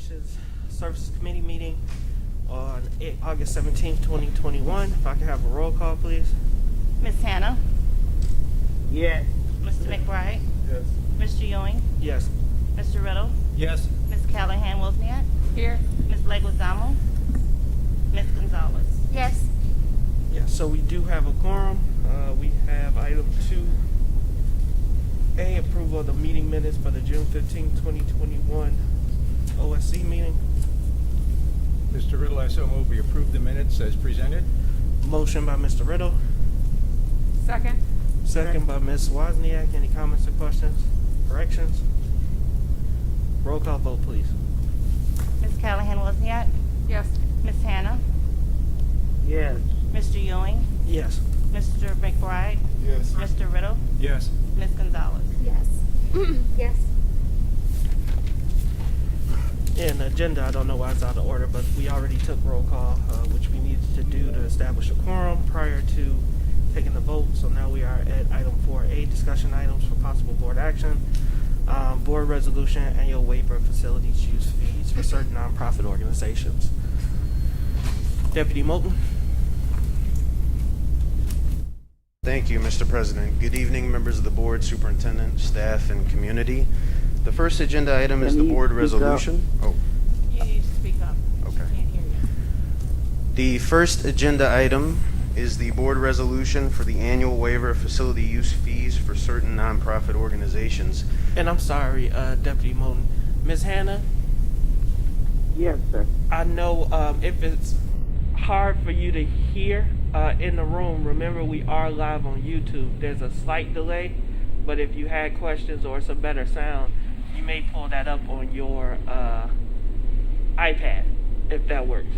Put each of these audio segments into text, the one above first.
Operations Services Committee meeting on August 17th, 2021. If I can have a roll call, please. Ms. Hannah? Yes. Mr. McBride? Yes. Mr. Ewing? Yes. Mr. Riddle? Yes. Ms. Callahan Wozniak? Here. Ms. Leguizamo? Ms. Gonzalez? Yes. Yes, so we do have a quorum. We have item 2A, approval of the meeting minutes for the June 15th, 2021 OSC meeting. Mr. Riddle, I so move we approve the minutes as presented. Motion by Mr. Riddle, Second. second by Ms. Wozniak. Any comments or questions, corrections? Roll call vote, please. Ms. Callahan Wozniak? Yes. Ms. Hannah? Yes. Mr. Ewing? Yes. Mr. McBride? Yes. Mr. Riddle? Yes. Ms. Gonzalez? Yes. Yes. In the agenda, I don't know why it's out of order, but we already took roll call, which we needed to do to establish a quorum prior to taking the vote. So now we are at item 4A, discussion items for possible board action. Board resolution, annual waiver of facilities use fees for certain nonprofit organizations. Deputy Moulton. Thank you, Mr. President. Good evening, members of the board, superintendent, staff, and community. The first agenda item is the board resolution. Oh, You need to speak up. okay. Can't hear you. The first agenda item is the board resolution for the annual waiver of facility use fees for certain nonprofit organizations. And I'm sorry, Deputy Moulton. Ms. Hannah, Yes, sir. I know if it's hard for you to hear in the room, remember we are live on YouTube. There's a slight delay, but if you had questions or it's a better sound, you may pull that up on your iPad, if that works.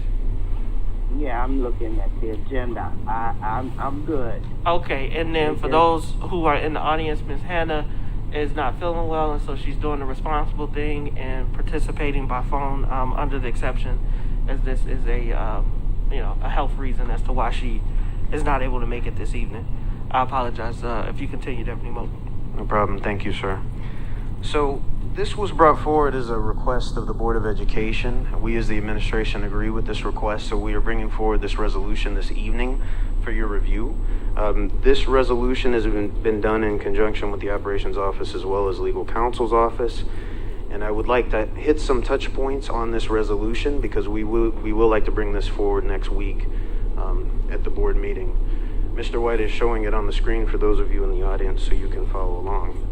Yeah, I'm looking at the agenda. I'm good. Okay, and then for Okay. those who are in the audience, Ms. Hannah is not feeling well, and so she's doing the responsible thing and participating by phone under the exception, as this is a health reason as to why she is not able to make it this evening. I apologize if you continue, Deputy Moulton. No problem. Thank you, sir. So this was brought forward as a request of the Board of Education. We as the administration agree with this request, so we are bringing forward this resolution this evening for your review. This resolution has been done in conjunction with the Operations Office as well as Legal Counsel's Office. And I would like to hit some touch points on this resolution because we will like to bring this forward next week at the board meeting. Mr. White is showing it on the screen for those of you in the audience so you can follow along.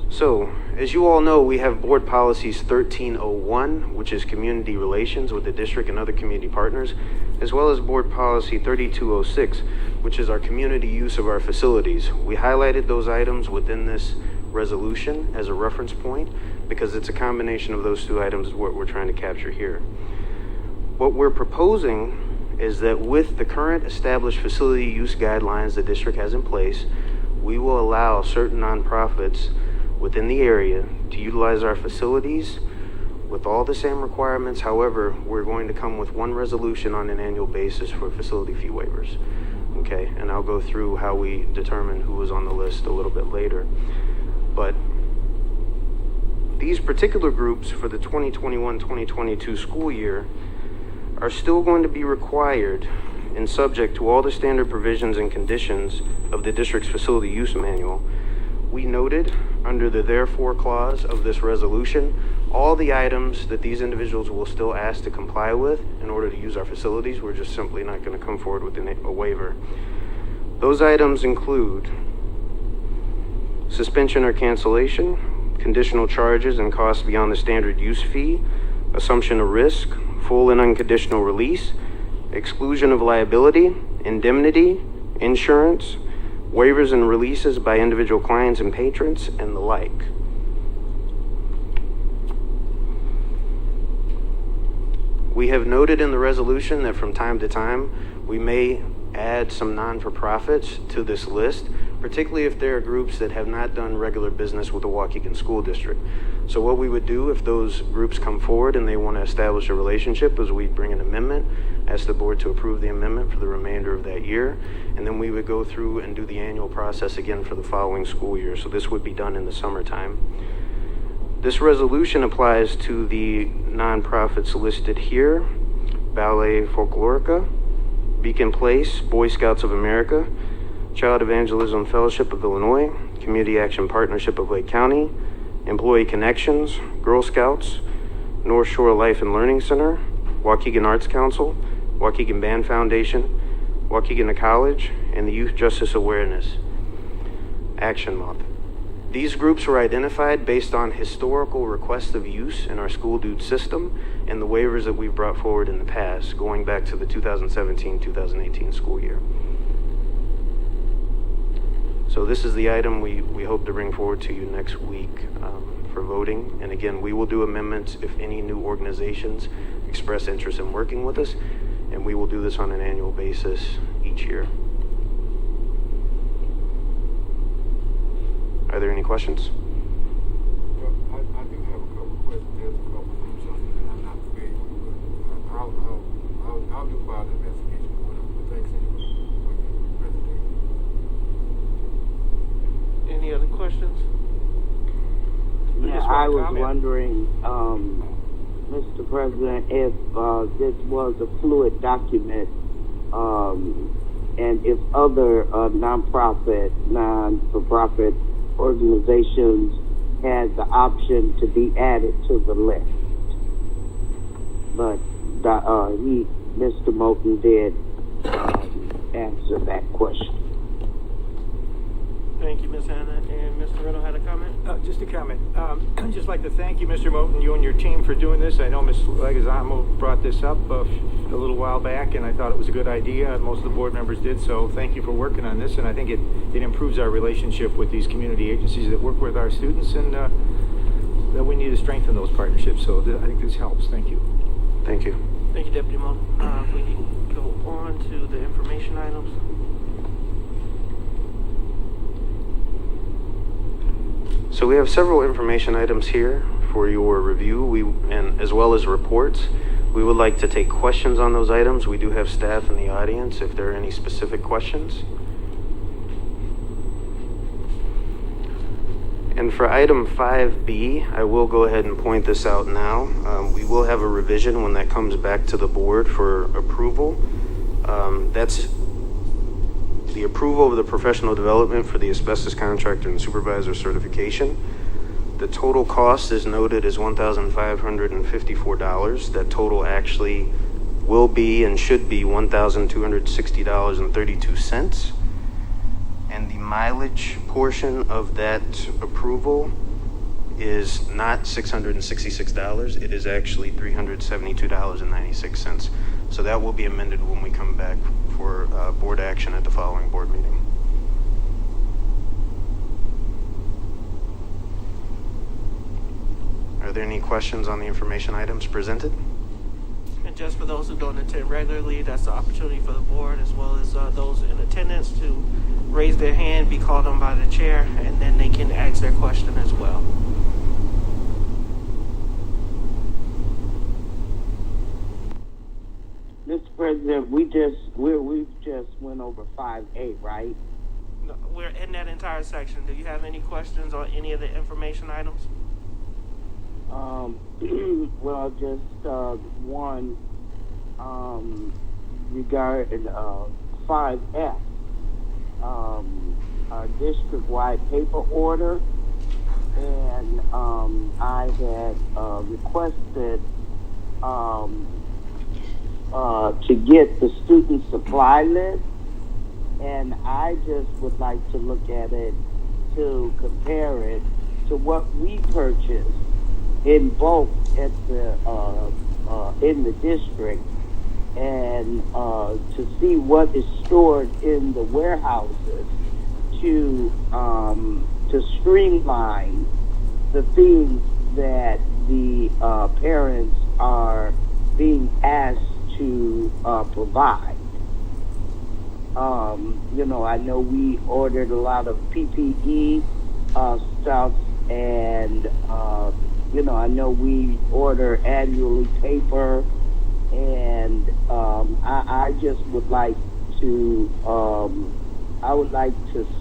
So, as you all know, we have Board Policies 1301, which is community relations with the district and other community partners, as well as Board Policy 3206, which is our community use of our facilities. We highlighted those items within this resolution as a reference point because it's a combination of those two items is what we're trying to capture here. What we're proposing is that with the current established facility use guidelines the district has in place, we will allow certain nonprofits within the area to utilize our facilities with all the same requirements. However, we're going to come with one resolution on an annual basis for facility fee waivers. Okay, and I'll go through how we determine who was on the list a little bit later. But these particular groups for the 2021-2022 school year are still going to be required and subject to all the standard provisions and conditions of the district's facility use manual. We noted under the therefore clause of this resolution all the items that these individuals will still ask to comply with in order to use our facilities. We're just simply not going to come forward with a waiver. Those items include suspension or cancellation, conditional charges and costs beyond the standard use fee, assumption of risk, full and unconditional release, exclusion of liability, indemnity, insurance, waivers and releases by individual clients and patrons, and the like. We have noted in the resolution that from time to time, we may add some non-for-profits to this list, particularly if there are groups that have not done regular business with the Waukegan School District. So what we would do if those groups come forward and they want to establish a relationship is we'd bring an amendment, ask the board to approve the amendment for the remainder of that year, and then we would go through and do the annual process again for the following school year. So this would be done in the summertime. This resolution applies to the nonprofits listed here: Ballet Folklorica, Beacon Place, Boy Scouts of America, Child Evangelism Fellowship of Illinois, Community Action Partnership of Lake County, Employee Connections, Girl Scouts, North Shore Life and Learning Center, Waukegan Arts Council, Waukegan Band Foundation, Waukegan College, and the Youth Justice Awareness Action Month. These groups were identified based on historical requests of use in our school dude system and the waivers that we've brought forward in the past, going back to the 2017-2018 school year. So this is the item we hope to bring forward to you next week for voting. And again, we will do amendments if any new organizations express interest in working with us, and we will do this on an annual basis each year. Are there any questions? Well, I do have a couple of questions. There's a couple of something that I'm not familiar with. I'll do file the investigation for them. But thanks anyway for your presentation. Any other questions? Yeah, I was wondering, Mr. President, if this was a fluid document, and if other non-for-profit organizations had the option to be added to the list. But Mr. Moulton did answer that question. Thank you, Ms. Hannah. And Mr. Riddle had a comment? Just a comment. I'd just like to thank you, Mr. Moulton, you and your team for doing this. I know Ms. Leguizamo brought this up a little while back, and I thought it was a good idea. Most of the board members did, so thank you for working on this. And I think it improves our relationship with these community agencies that work with our students, and that we need to strengthen those partnerships. So I think this helps. Thank you. Thank you. Thank you, Deputy Moulton. We go on to the information items. So we have several information items here for your review, and as well as reports. We would like to take questions on those items. We do have staff in the audience if there are any specific questions. And for item 5B, I will go ahead and point this out now. We will have a revision when that comes back to the board for approval. That's the approval of the professional development for the asbestos contractor and supervisor certification. The total cost is noted as $1,554. That total actually will be and should be $1,260.32. And the mileage portion of that approval is not $666. It is actually $372.96. So that will be amended when we come back for board action at the following board meeting. Are there any questions on the information items presented? And just for those who don't attend regularly, that's the opportunity for the board as well as those in attendance to raise their hand, be called on by the chair, and then they can ask their question as well. Mr. President, we've just went over 5A, right? No, we're in that entire section. Do you have any questions on any of the information items? Well, just one regarding 5F, our district-wide paper order, and I had requested to get the student supply list, and I just would like to look at it to compare it to what we purchased in bulk at the in the district, and to see what is stored in the warehouses to streamline the things that the parents are being asked to provide. I know we ordered a lot of PPE stuff, and I know we order annually paper, and I just would like to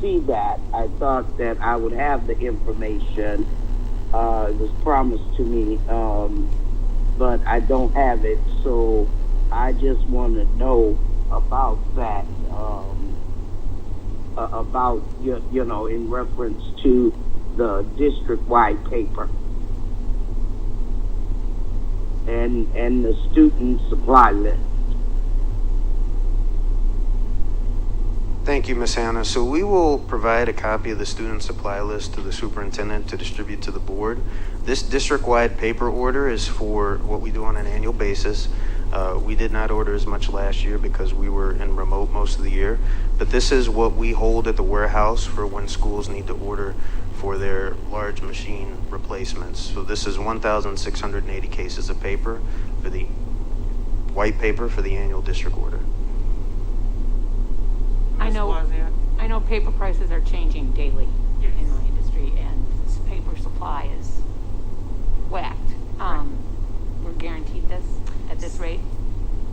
see that. I thought that I would have the information It was promised to me, but I don't have it. So I just want to know about that, about you know, in reference to the district-wide paper and the student supply list. Thank you, Ms. Hannah. So we will provide a copy of the student supply list to the superintendent to distribute to the board. This district-wide paper order is for what we do on an annual basis. We did not order as much last year because we were in remote most of the year, but this is what we hold at the warehouse for when schools need to order for their large machine replacements. So this is 1,680 cases of paper for the white paper for the annual district order. I Ms. know, Wozniak? I know paper prices are changing daily Yes. in my industry, and this paper supply is whacked. We're guaranteed this at this rate.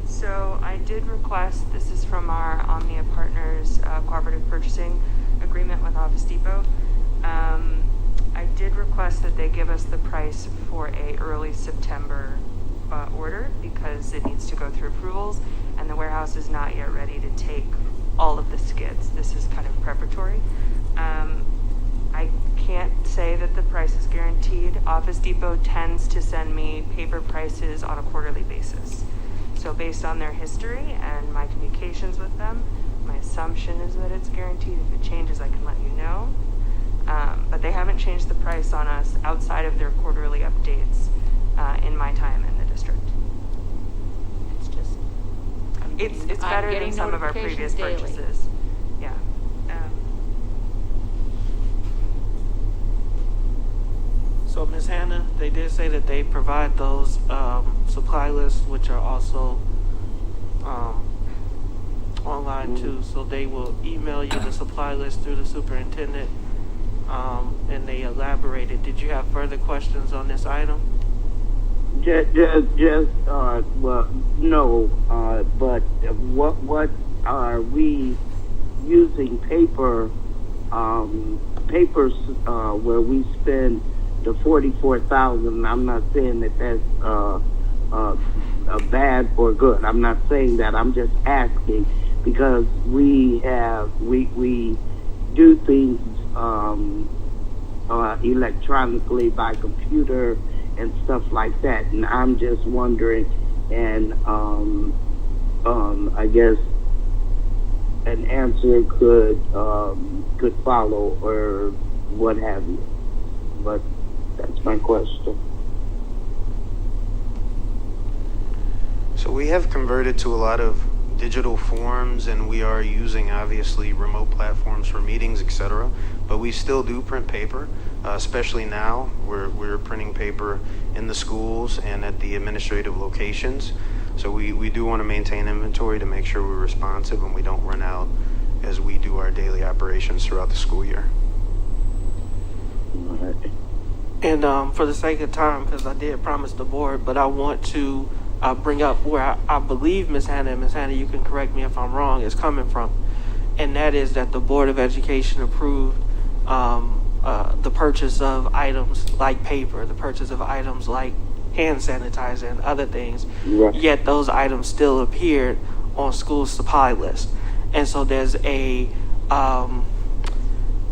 So I did request, this is from our Omnia Partners cooperative purchasing agreement with Office Depot. I did request that they give us the price for a early September order because it needs to go through approvals and the warehouse is not yet ready to take all of the skids. This is kind of preparatory. I can't say that the price is guaranteed. Office Depot tends to send me paper prices on a quarterly basis. So based on their history and my communications with them, my assumption is that it's guaranteed. If it changes, I can let you know. But they haven't changed the price on us outside of their quarterly updates in my time in the district. It's just, It's I'm better than getting some of our previous notifications daily. purchases. Yeah. So, Ms. Hannah, they did say that they provide those supply lists, which are also online too. So they will email you the supply list through the superintendent, and they elaborated. Did you have further questions on this item? Well, no, but what are we using paper, papers, where we spend the 44,000? I'm not saying that that's, bad or good. I'm not saying that. I'm just asking because we do things, electronically by computer and stuff like that, and I'm just wondering, and I guess an answer could follow or what have you. But that's my question. So we have converted to a lot of digital forms, and we are using obviously remote platforms for meetings, etc. But we still do print paper, especially now. We're printing paper in the schools and at the administrative locations. So we do want to maintain inventory to make sure we're responsive and we don't run out as we do our daily operations throughout the school year. All right. And for the sake of time, because I did promise the board, but I want to bring up where I believe Ms. Hannah, you can correct me if I'm wrong, is coming from. And that is that the Board of Education approved the purchase of items like paper, the purchase of items like hand sanitizer and other things, Right. yet those items still appeared on school supply list. And so there's a,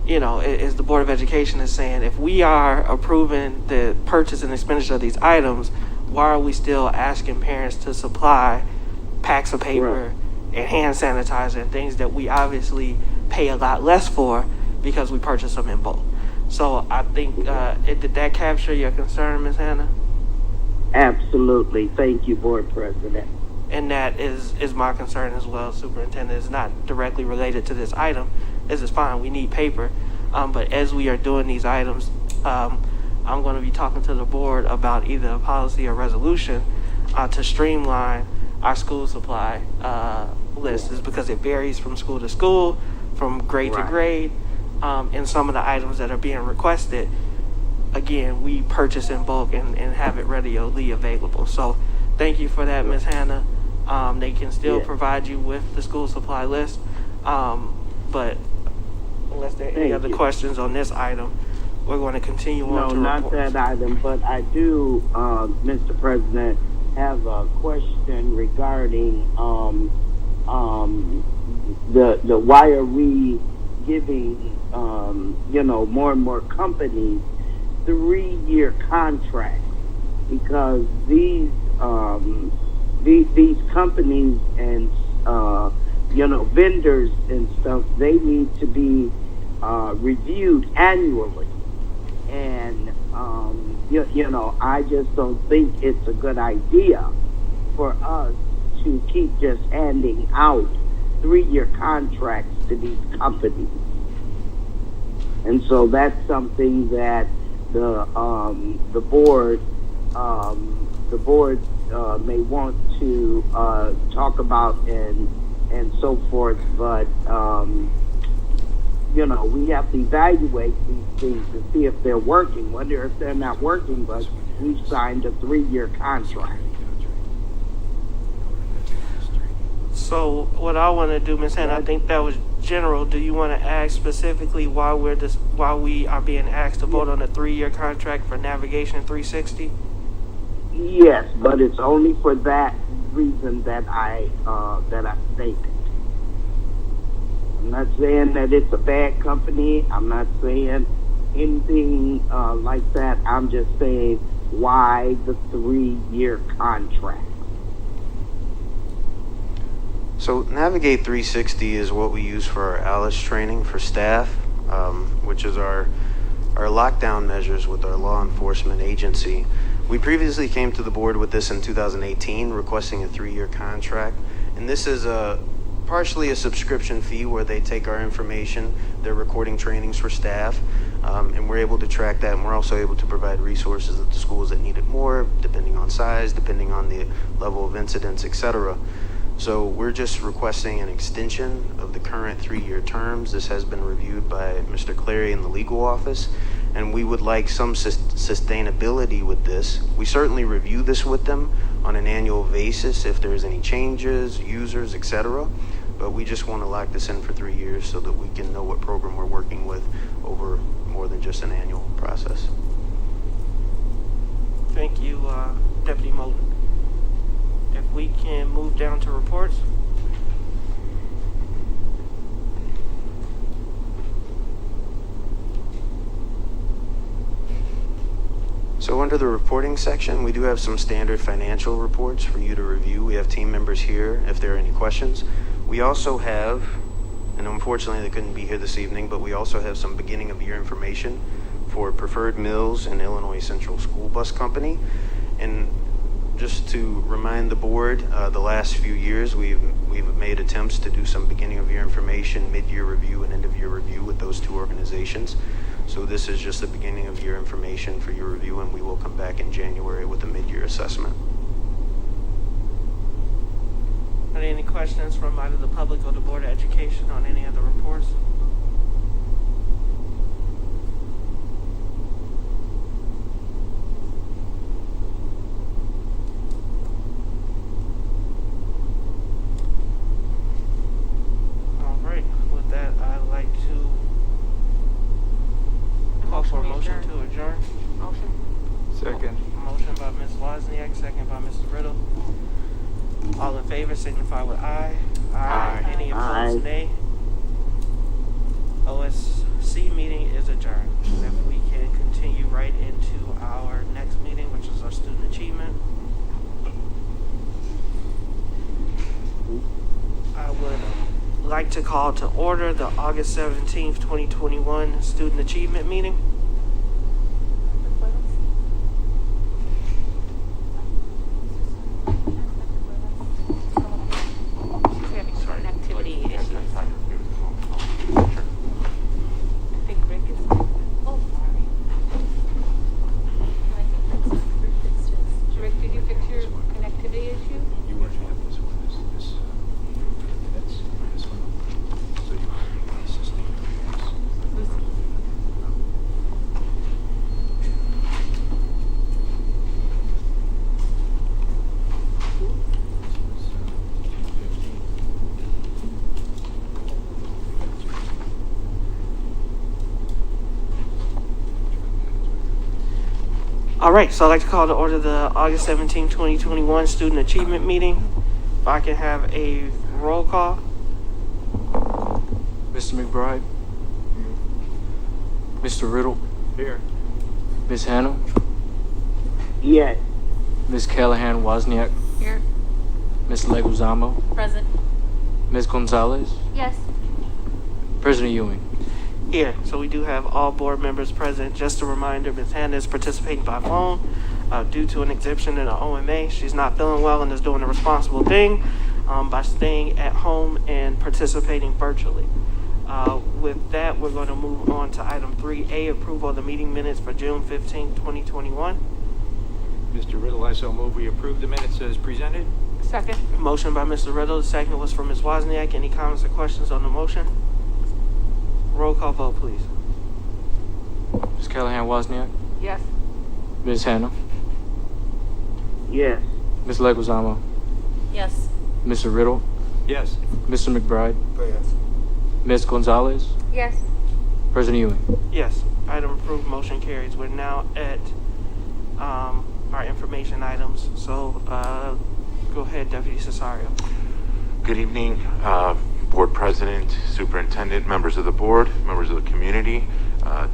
as the Board of Education is saying, if we are approving the purchase and expenditure of these items, why are we still asking parents to supply packs of paper and hand sanitizer and things that we obviously pay a lot less for because we purchase them in bulk? So I think, did that capture your concern, Ms. Hannah? Absolutely. Thank you, Board President. And that is my concern as well, Superintendent. It's not directly related to this item. This is fine. We need paper. But as we are doing these items, I'm going to be talking to the board about either a policy or resolution to streamline our school supply list, is because it varies from school to school, from grade to grade, and some of the items that are being requested, again, we purchase in bulk and have it readily available. So thank you for that, Ms. Hannah. They can still provide you with the school supply list, but unless there are any other questions on this item, we're going to continue No, on to not reports. that item, but I do, Mr. President, have a question regarding, the why are we giving, more and more companies 3-year contracts? Because these companies and, vendors and stuff, they need to be, reviewed annually. And, I just don't think it's a good idea for us to keep just handing out 3-year contracts to these companies. And so that's something that the board may want to talk about and so forth, but we have to evaluate these things to see if they're working. Wonder if they're not working, but we've signed a 3-year contract. So what I want to do, Ms. Hannah, I think that was general. Do you want to ask specifically why we are being asked to vote on a 3-year contract for Navigation 360? Yes, but it's only for that reason that I stated. I'm not saying that it's a bad company. I'm not saying anything like that. I'm just saying why the 3-year contract. So Navigate 360 is what we use for our ALICE training for staff, which is our lockdown measures with our law enforcement agency. We previously came to the board with this in 2018, requesting a 3-year contract. And this is partially a subscription fee where they take our information, they're recording trainings for staff, and we're able to track that. And we're also able to provide resources at the schools that need it more, depending on size, depending on the level of incidents, etc. So we're just requesting an extension of the current 3-year terms. This has been reviewed by Mr. Clary in the legal office, and we would like some sustainability with this. We certainly review this with them on an annual basis if there's any changes, users, etc. But we just want to lock this in for 3 years so that we can know what program we're working with over more than just an annual process. Thank you, Deputy Moulton. If we can move down to reports. So under the reporting section, we do have some standard financial reports for you to review. We have team members here if there are any questions. We also have, and unfortunately they couldn't be here this evening, but we also have some beginning of year information for Preferred Mills and Illinois Central School Bus Company. And just to remind the board, the last few years we've made attempts to do some beginning of year information, mid-year review, and end of year review with those two organizations. So this is just the beginning of year information for your review, and we will come back in January with a mid-year assessment. Are there any questions from either the public or the Board of Education on any of the reports? All right. With that, I'd like to call for a motion to adjourn. Motion. Second. Motion by Ms. Wozniak, second by Mr. Riddle. All in favor signify with aye. Aye. Any opposed, Aye. nay. OSC meeting is adjourned. If we can continue right into our next meeting, which is our student achievement. I would like to call to order the August 17th, 2021 student achievement meeting. We're having connectivity issues. I think Rick is. Oh, sorry. Rick, did you fix your connectivity issue? You want to have this one, this one. So you want to sustain this. right, so I'd like to call to order the August 17, 2021 Student Achievement Meeting. If I can have a roll call. Mr. McBride, Mr. Riddle, Here. Ms. Hannah, Yes. Ms. Callahan Wozniak, Here. Ms. Leguizamo, Present. Ms. Gonzalez, Yes. President Ewing. Here, so we do have all board members present. Just a reminder, Ms. Hannah is participating by phone due to an exhibition in the OMA. She's not feeling well and is doing the responsible thing by staying at home and participating virtually. With that, we're going to move on to item 3A, approval of the meeting minutes for June 15, 2021. Mr. Riddle, I so move we approve the minutes as presented. Second. Motion by Mr. Riddle, the second was from Ms. Wozniak. Any comments or questions on the motion? Roll call vote, please. Ms. Callahan Wozniak, Yes. Ms. Hannah, Yes. Ms. Leguizamo, Yes. Mr. Riddle, Yes. Mr. McBride, Pass. Ms. Gonzalez, Yes. President Ewing. Yes, item approved, motion carries. We're now at our information items. So go ahead, Deputy Cesario. Good evening, Board President, Superintendent, members of the board, members of the community.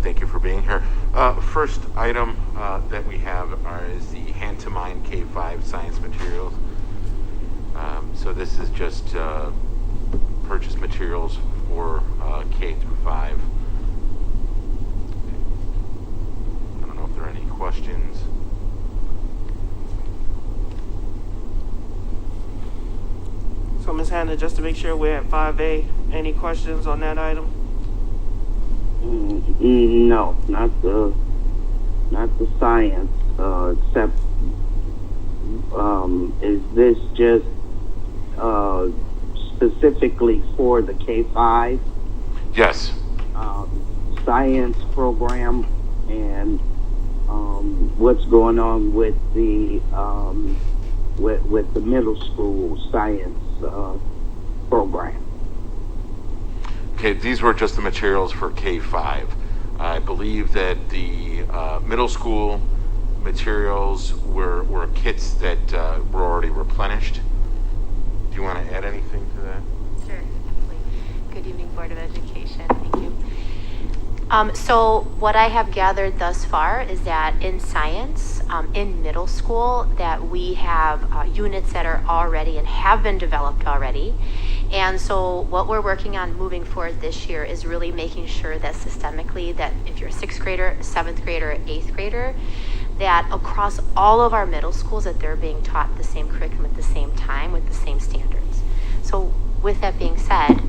Thank you for being here. First item that we have is the Hand to Mind K-5 science materials. So this is just purchase materials for K through 5. I don't know if there are any questions. So Ms. Hannah, just to make sure we're at 5A, any questions on that item? No, not the science, except, is this just, specifically for the K-5, Yes. science program, and, what's going on with the, with the middle school science, program? Okay, these were just the materials for K-5. I believe that the middle school materials were kits that were already replenished. Do you want to add anything to that? Sure, definitely. Good evening, Board of Education. Thank you. So what I have gathered thus far is that in science, in middle school, that we have units that are already and have been developed already. And so what we're working on moving forward this year is really making sure that systemically, that if you're a 6th grader, 7th grader, 8th grader, that across all of our middle schools that they're being taught the same curriculum at the same time with the same standards. So with that being said,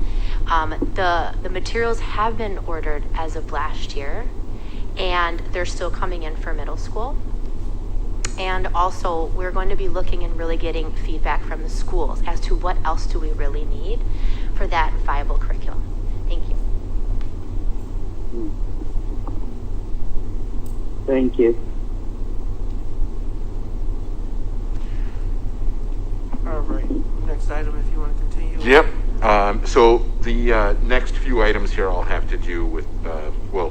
the materials have been ordered as of last year, and they're still coming in for middle school. And also, we're going to be looking and really getting feedback from the schools as to what else do we really need for that viable curriculum. Thank you. Thank you. All right, next item, if you want to continue. Yep. So the next few items here all have to do with, well,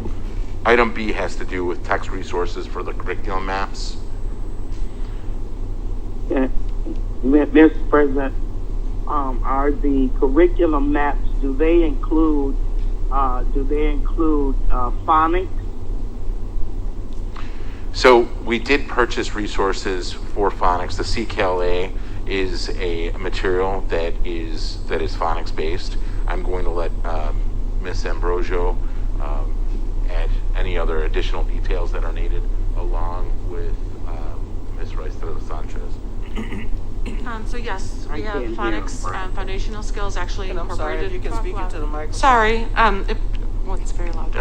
item B has to do with text resources for the curriculum maps. Mr. President, are the curriculum maps, do they include phonics? So we did purchase resources for phonics. The CKLA is a material that is phonics based. I'm going to let Ms. Ambrosio add any other additional details that are needed, along with Ms. Rice-Estrella Sanchez. So yes, we have I can't hear phonics, him. foundational skills actually And I'm sorry, if incorporated. you can speak into the microphone. Sorry, it's very loud.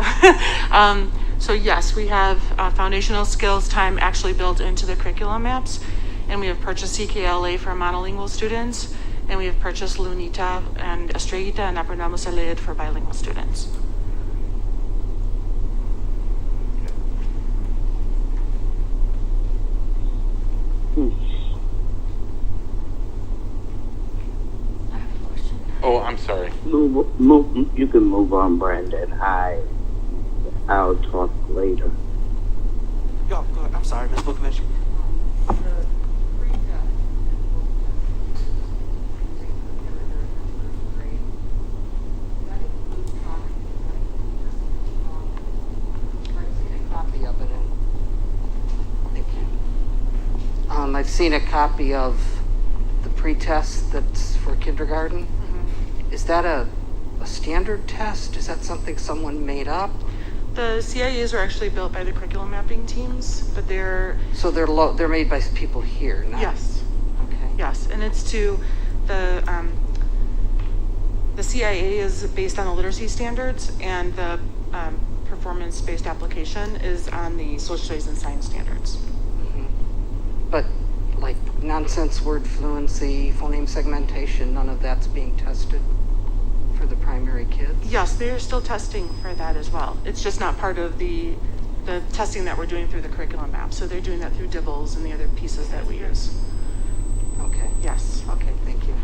So yes, we have foundational skills time actually built into the curriculum maps, and we have purchased CKLA for monolingual students, and we have purchased Lunita and Estrellita and Aprendamos a Leer for bilingual students. Oh, I'm sorry. Move, you can move on, Brandon. I'll talk later. Go ahead. I'm sorry, Ms. Vukovic. Copy of it. Thank you. I've seen a copy of the pretest that's for kindergarten. Is that a standard test? Is that something someone made up? The CIAs are actually built by the curriculum mapping teams, but they're... So they're made by people here, not... Yes. Okay. Yes, and it's to the CIA is based on the literacy standards, and the performance-based application is on the social studies and science standards. But like nonsense word fluency, phoneme segmentation, none of that's being tested for the primary kids? Yes, they're still testing for that as well. It's just not part of the testing that we're doing through the curriculum map. So they're doing that through DIBELS and the other pieces that we use. Okay. Yes. Okay, thank you.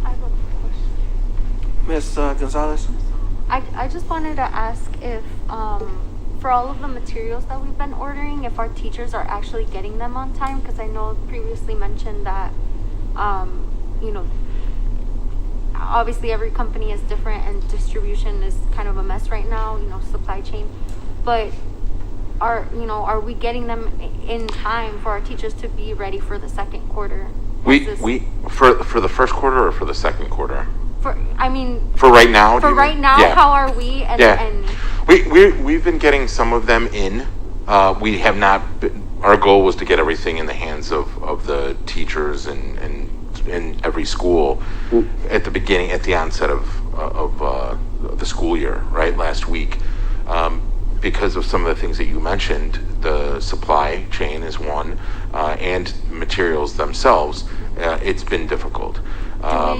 I have a question. Ms. Gonzalez? I just wanted to ask if, for all of the materials that we've been ordering, if our teachers are actually getting them on time, because I know previously mentioned that, you know, obviously every company is different and distribution is kind of a mess right now, you know, supply chain. But are we getting them in time for our teachers to be ready for the second quarter? For the first quarter or for the second quarter? For right now. Yeah. How are we? And we've been getting some of them in. We have not. Our goal was to get everything in the hands of the teachers and in every school at the onset of the school year, right, last week. Because of some of the things that you mentioned, the supply chain is one, and materials themselves, it's been difficult.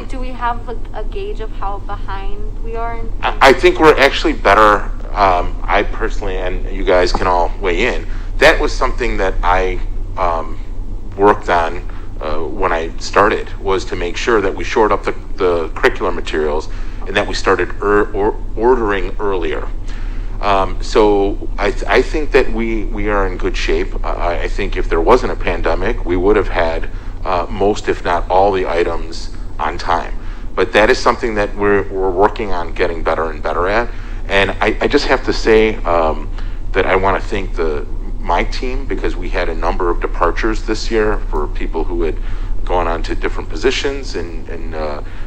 Do we have a gauge of how behind we are? I think we're actually better. I personally, and you guys can all weigh in, that was something that I worked on when I started, was to make sure that we shored up the curricular materials and that we started ordering earlier. So I think that we are in good shape. I think if there wasn't a pandemic, we would have had most, if not all, the items on time. But that is something that we're working on getting better and better at. And I just have to say that I want to thank my team, because we had a number of departures this year for people who had gone on to different positions and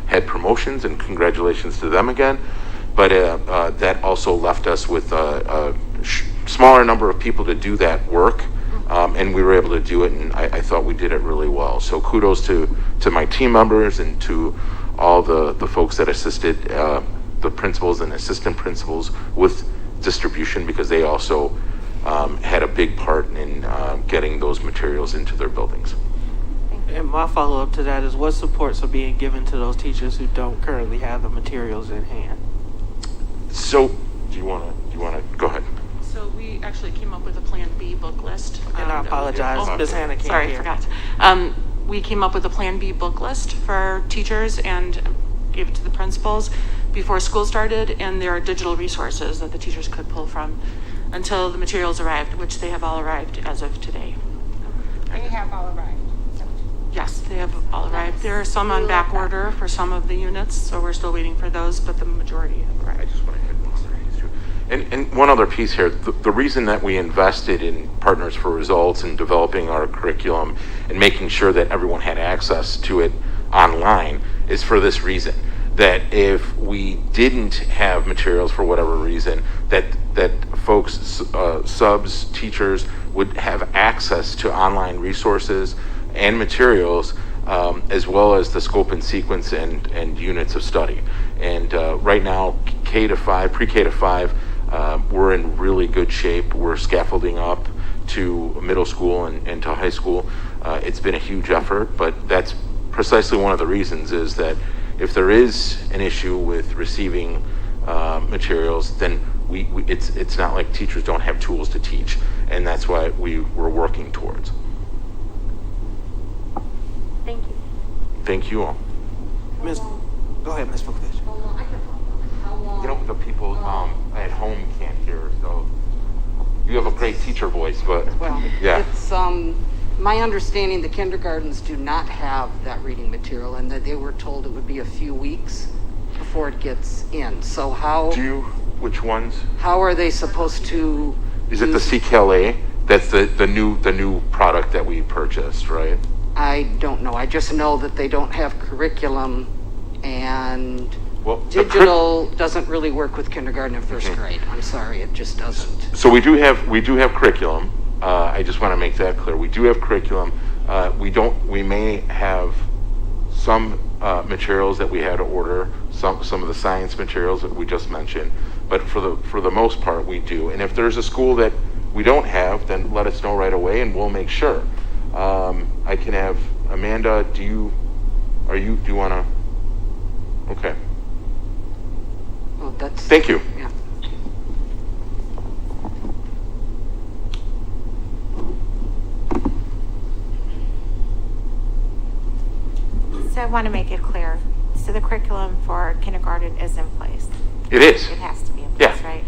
had promotions, and congratulations to them again. But that also left us with a smaller number of people to do that work, and we were able to do it, and I thought we did it really well. So kudos to my team members and to all the folks that assisted the principals and assistant principals with distribution, because they also had a big part in getting those materials into their buildings. And my follow-up to that is, what supports are being given to those teachers who don't currently have the materials in hand? So, do you want to go ahead? So we actually came up with a Plan B book list. And I apologize, Ms. Hannah can't Sorry, hear. I forgot. We came up with a Plan B book list for teachers and gave it to the principals before school started, and there are digital resources that the teachers could pull from until the materials arrived, which they have all arrived as of today. They have all arrived. Yes, they have all arrived. There are some on back order for some of the units, so we're still waiting for those, but the majority have arrived. I just want to add one other piece too. And one other piece here, the reason that we invested in Partners for Results and developing our curriculum and making sure that everyone had access to it online is for this reason. That if we didn't have materials for whatever reason, that folks, subs, teachers would have access to online resources and materials, as well as the scope and sequence and units of study. And right now, K to 5, pre-K to 5, we're in really good shape. We're scaffolding up to middle school and to high school. It's been a huge effort, but that's precisely one of the reasons, is that if there is an issue with receiving materials, then it's not like teachers don't have tools to teach, and that's why we're working towards. Thank you. Thank you all. Ms. Go ahead, Ms. Vukovic. You know, the people at home can't hear, so You have a great teacher voice, but Well, yeah. it's, my understanding the kindergartens do not have that reading material, and that they were told it would be a few weeks before it gets in. So Which ones? how are they supposed to? Is it the CKLA? That's the new product that we purchased, right? I don't know. I just know that they don't have curriculum, and Well, digital doesn't really work with kindergarten and first grade. I'm sorry, it just doesn't. So we do have curriculum. I just want to make that clear. We do have curriculum. We may have some materials that we had to order, some of the science materials that we just mentioned, but for the most part we do. And if there's a school that we don't have, then let us know right away and we'll make sure. I can have Amanda, do you want to? Okay. Well, that's. Thank you. Yeah. So I want to make it clear. So the curriculum for kindergarten is in place. It is. It has to be in place, Yeah. right?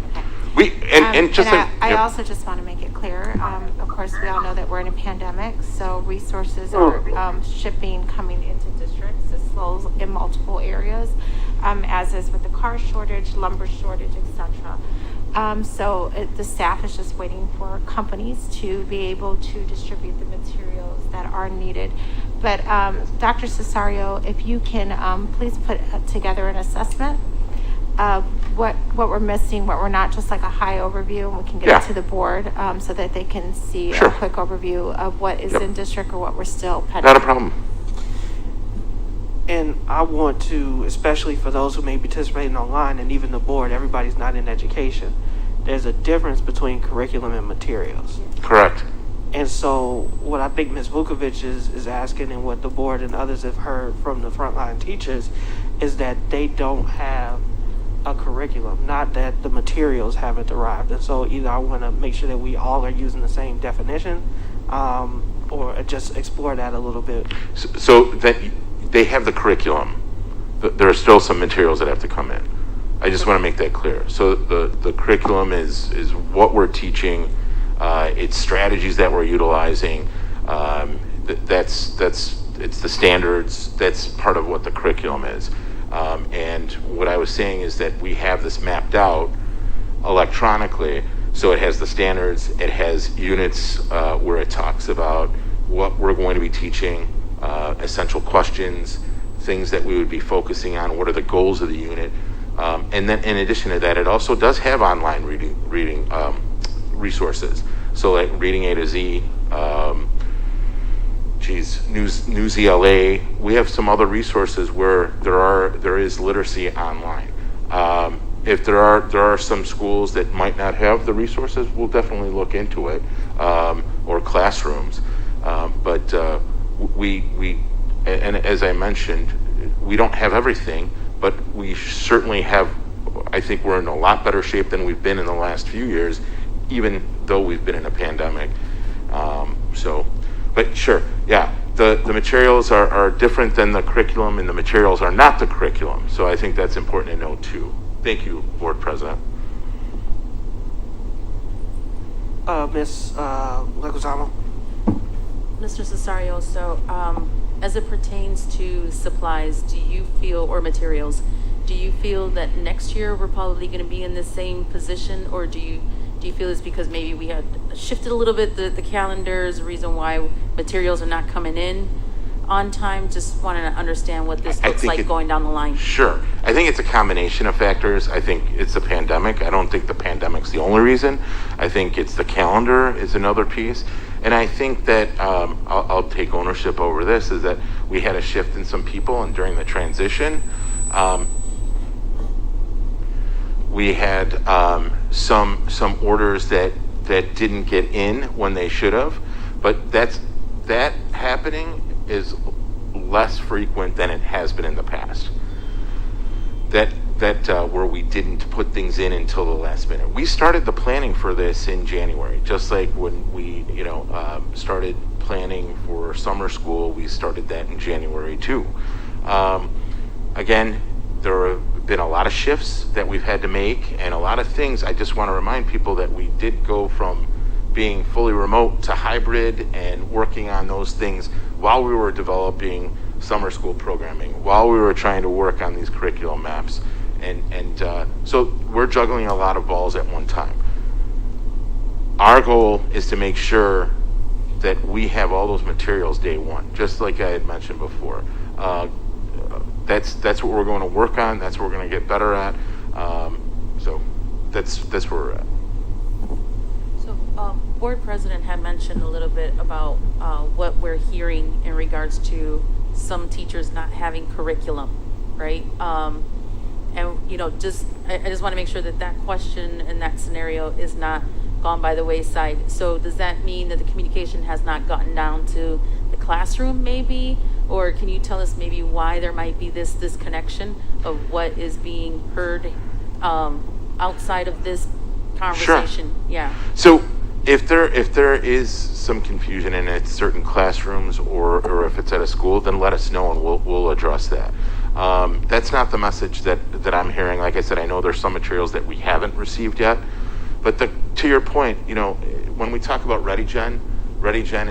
Okay. I also just want to make it clear, of course, we all know that we're in a pandemic, so resources are shipping coming into districts. It slows in multiple areas, as is with the car shortage, lumber shortage, etc. The staff is just waiting for companies to be able to distribute the materials that are needed. But Dr. Cesario, if you can please put together an assessment of what we're missing, what we're not, just like a high overview, and we can get it to the board so that they can see a quick overview of what is in district or what we're still pending. Not a problem. And I want to, especially for those who may be participating online and even the board, everybody's not in education. There's a difference between curriculum and materials. Correct. And so what I think Ms. Vukovic is asking, and what the board and others have heard from the frontline teachers, is that they don't have a curriculum, not that the materials haven't arrived. And so either I want to make sure that we all are using the same definition, or just explore that a little bit. So that they have the curriculum. There are still some materials that have to come in. I just want to make that clear. So the curriculum is what we're teaching. It's strategies that we're utilizing. It's the standards. That's part of what the curriculum is. And what I was saying is that we have this mapped out electronically. So it has the standards. It has units where it talks about what we're going to be teaching, essential questions, things that we would be focusing on, what are the goals of the unit. And then in addition to that, it also does have online reading resources. So like Reading A to Z, News ELA. We have some other resources where there is literacy online. If there are some schools that might not have the resources, we'll definitely look into it, or classrooms. But and as I mentioned, we don't have everything, but we certainly have. I think we're in a lot better shape than we've been in the last few years, even though we've been in a pandemic. But sure, yeah, the materials are different than the curriculum, and the materials are not the curriculum. So I think that's important to note too. Thank you, Board President. Ms. Leguizamo. Mr. Cesario, so as it pertains to supplies, do you feel, or materials, do you feel that next year we're probably going to be in the same position, or do you feel it's because maybe we had shifted a little bit the calendars, reason why materials are not coming in on time? Just wanted to understand what this looks like going down the line. Sure. I think it's a combination of factors. I think it's a pandemic. I don't think the pandemic's the only reason. I think it's the calendar is another piece. And I think that I'll take ownership over this, is that we had a shift in some people, and during the transition, we had some orders that didn't get in when they should have, but that happening is less frequent than it has been in the past. That where we didn't put things in until the last minute. We started the planning for this in January, just like when we started planning for summer school. We started that in January too. Again, there are been a lot of shifts that we've had to make and a lot of things. I just want to remind people that we did go from being fully remote to hybrid and working on those things while we were developing summer school programming, while we were trying to work on these curriculum maps. And so we're juggling a lot of balls at one time. Our goal is to make sure that we have all those materials day one, just like I had mentioned before. That's what we're going to work on. That's what we're going to get better at. So that's where we're at. So, Board President had mentioned a little bit about what we're hearing in regards to some teachers not having curriculum, right? And I just want to make sure that that question and that scenario is not gone by the wayside. So does that mean that the communication has not gotten down to the classroom maybe? Or can you tell us maybe why there might be this disconnection of what is being heard outside of this conversation? Sure. Yeah. So if there is some confusion and it's certain classrooms or if it's at a school, then let us know and we'll address that. That's not the message that I'm hearing. Like I said, I know there's some materials that we haven't received yet. But to your point, when we talk about ReadyGen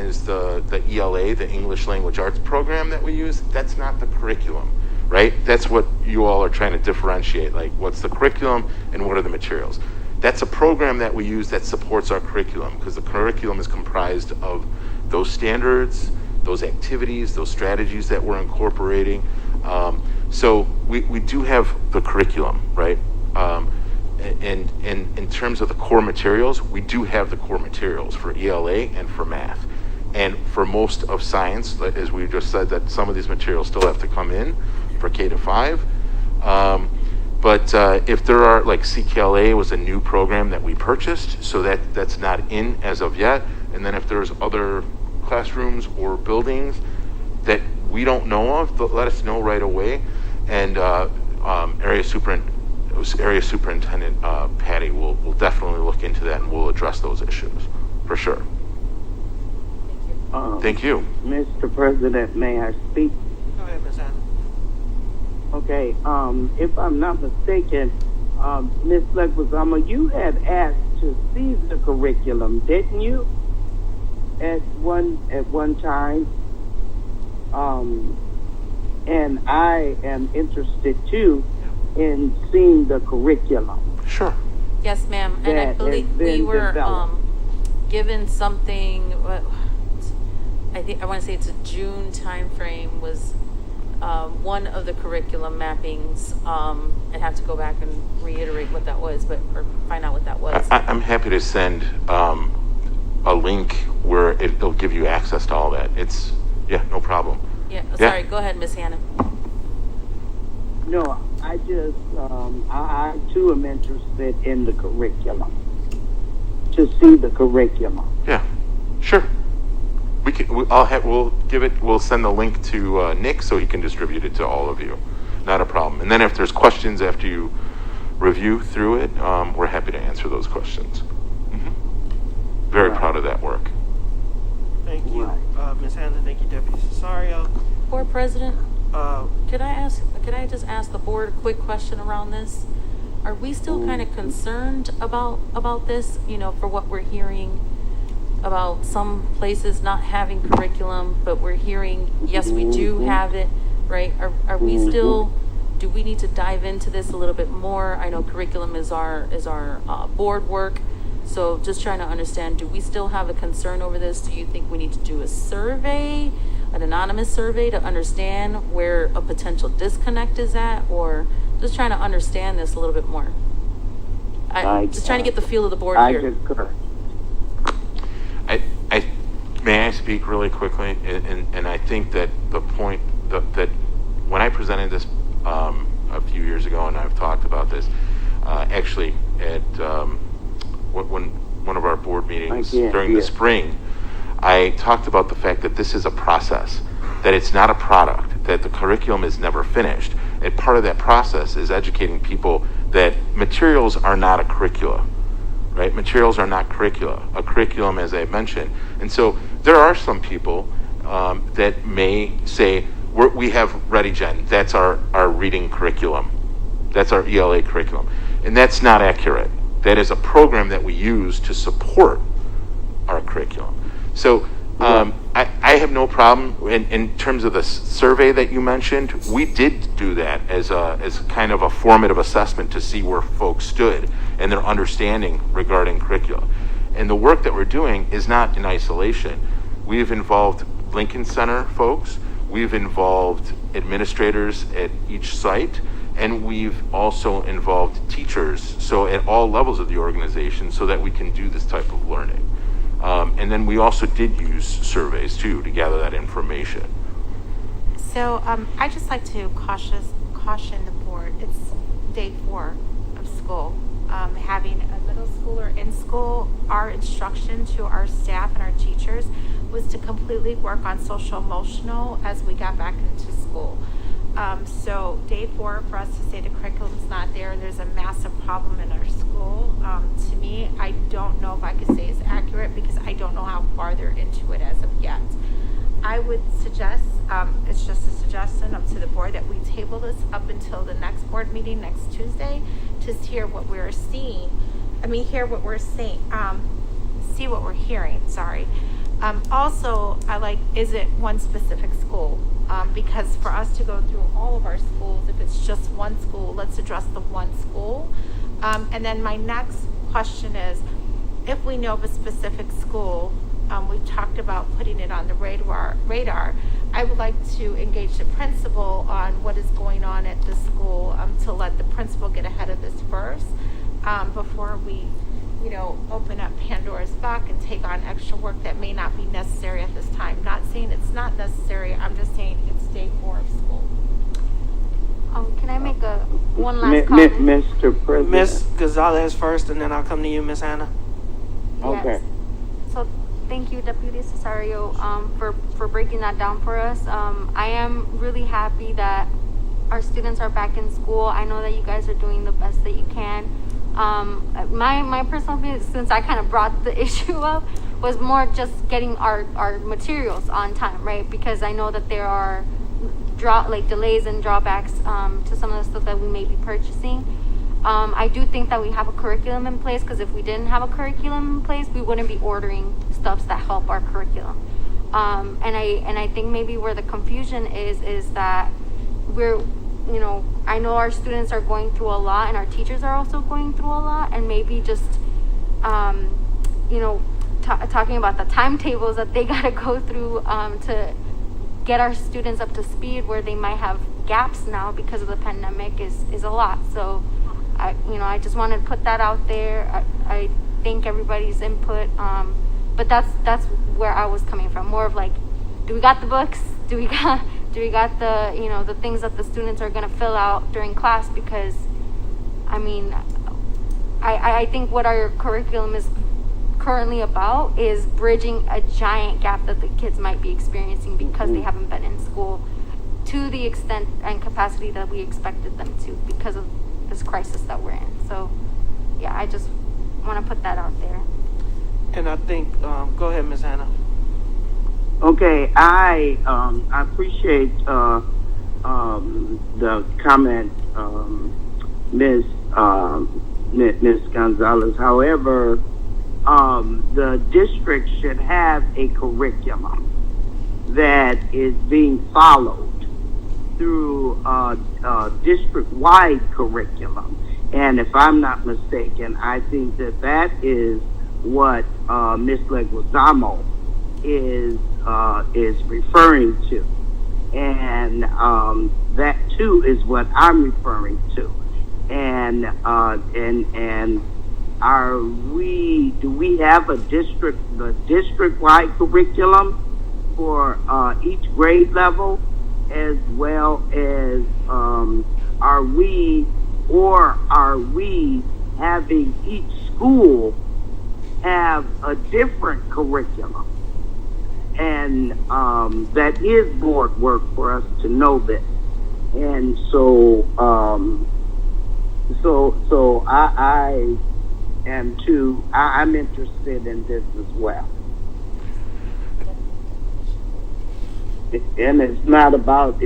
is the ELA, the English Language Arts program that we use. That's not the curriculum, right? That's what you all are trying to differentiate. Like, what's the curriculum and what are the materials? That's a program that we use that supports our curriculum, because the curriculum is comprised of those standards, those activities, those strategies that we're incorporating. So we do have the curriculum, right? And in terms of the core materials, we do have the core materials for ELA and for math. And for most of science, as we just said, that some of these materials still have to come in for K-5. But if there are, like CKLA was a new program that we purchased, so that's not in as of yet. And then if there's other classrooms or buildings that we don't know of, let us know right away. And Area Superintendent Patty will definitely look into that and we'll address those issues for sure. Thank you. Mr. President, may I speak? Go ahead, Ms. Allen. Okay, if I'm not mistaken, Ms. Leguizamo, you had asked to see the curriculum, didn't you? At one time. And I am interested too in seeing the curriculum. Sure. Yes, ma'am. And I believe we were given something. I want to say it's a June time frame was one of the curriculum mappings. I'd have to go back and reiterate what that was, or find out what that was. I'm happy to send a link where it'll give you access to all that. No problem. Yeah. Sorry. Go ahead, Ms. Hannah. No, I just I too am interested in the curriculum. To see the curriculum. Yeah. Sure. We'll send the link to Nick so he can distribute it to all of you. Not a problem. And then if there's questions after you review through it, we're happy to answer those questions. Mm-hmm. Very proud of that work. Thank you, Ms. Hannah. Thank you, Deputy Cesario. Board President, could I just ask the board a quick question around this? Are we still kind of concerned about this, for what we're hearing about some places not having curriculum, but we're hearing, yes, we do have it, right? Are we still, do we need to dive into this a little bit more? I know curriculum is our board work. So just trying to understand, do we still have a concern over this? Do you think we need to do a survey, an anonymous survey to understand where a potential disconnect is at? Or just trying to understand this a little bit more? Just trying to get the feel of the board here. May I speak really quickly? And I think that the point that when I presented this a few years ago, and I've talked about this, actually at when one of our board meetings during the spring, I talked about the fact that this is a process, that it's not a product, that the curriculum is never finished. And part of that process is educating people that materials are not a curricula, right? Materials are not curricula. A curriculum, as I mentioned. And so there are some people that may say, we have ReadyGen, that's our reading curriculum. That's our ELA curriculum. And that's not accurate. That is a program that we use to support our curriculum. So I have no problem in terms of the survey that you mentioned. We did do that as kind of a formative assessment to see where folks stood and their understanding regarding curriculum. And the work that we're doing is not in isolation. We've involved Lincoln Center folks, we've involved administrators at each site, and we've also involved teachers, so at all levels of the organization, so that we can do this type of learning. And then we also did use surveys too to gather that information. So I just like to caution the board. It's day 4 of school. Having a middle schooler in school, our instruction to our staff and our teachers was to completely work on social emotional as we got back into school. So day 4, for us to say the curriculum's not there, there's a massive problem in our school. To me, I don't know if I could say it's accurate because I don't know how far they're into it as of yet. I would suggest, it's just a suggestion up to the board, that we table this up until the next board meeting next Tuesday to hear what we're seeing. Hear what we're saying, see what we're hearing, sorry. Also, is it one specific school? Because for us to go through all of our schools, if it's just one school, let's address the one school. And then my next question is, if we know of a specific school, we've talked about putting it on the radar. I would like to engage the principal on what is going on at the school, to let the principal get ahead of this first, before we open up Pandora's box and take on extra work that may not be necessary at this time. Not saying it's not necessary, I'm just saying it's day 4 of school. Can I make one last comment? Mr. President. Ms. Gonzalez first, and then I'll come to you, Ms. Hannah. Okay. Yes. So thank you, Deputy Cesario, for breaking that down for us. I am really happy that our students are back in school. I know that you guys are doing the best that you can. My personal opinion, since I kind of brought the issue up, was more just getting our materials on time, right? Because I know that there are delays and drawbacks to some of the stuff that we may be purchasing. I do think that we have a curriculum in place, because if we didn't have a curriculum in place, we wouldn't be ordering stuffs that help our curriculum. And I think maybe where the confusion is that I know our students are going through a lot, and our teachers are also going through a lot, and maybe just, talking about the timetables that they gotta go through to get our students up to speed, where they might have gaps now because of the pandemic, is a lot. So, I just wanted to put that out there. I thank everybody's input, but that's where I was coming from. More of do we got the books? Do we got the the things that the students are going to fill out during class? Because I think what our curriculum is currently about is bridging a giant gap that the kids might be experiencing because they haven't been in school to the extent and capacity that we expected them to, because of this crisis that we're in. So yeah, I just want to put that out there. And I think, go ahead, Ms. Hannah. Okay, I appreciate the comment, Ms. Gonzalez. However, the district should have a curriculum that is being followed through district-wide curriculum. And if I'm not mistaken, I think that is what Ms. Leguizamo is referring to, and that too is what I'm referring to. And do we have the district-wide curriculum for each grade level, as well as are we having each school have a different curriculum? And that is board work for us to know this. And so I'm interested in this as well. And it's not about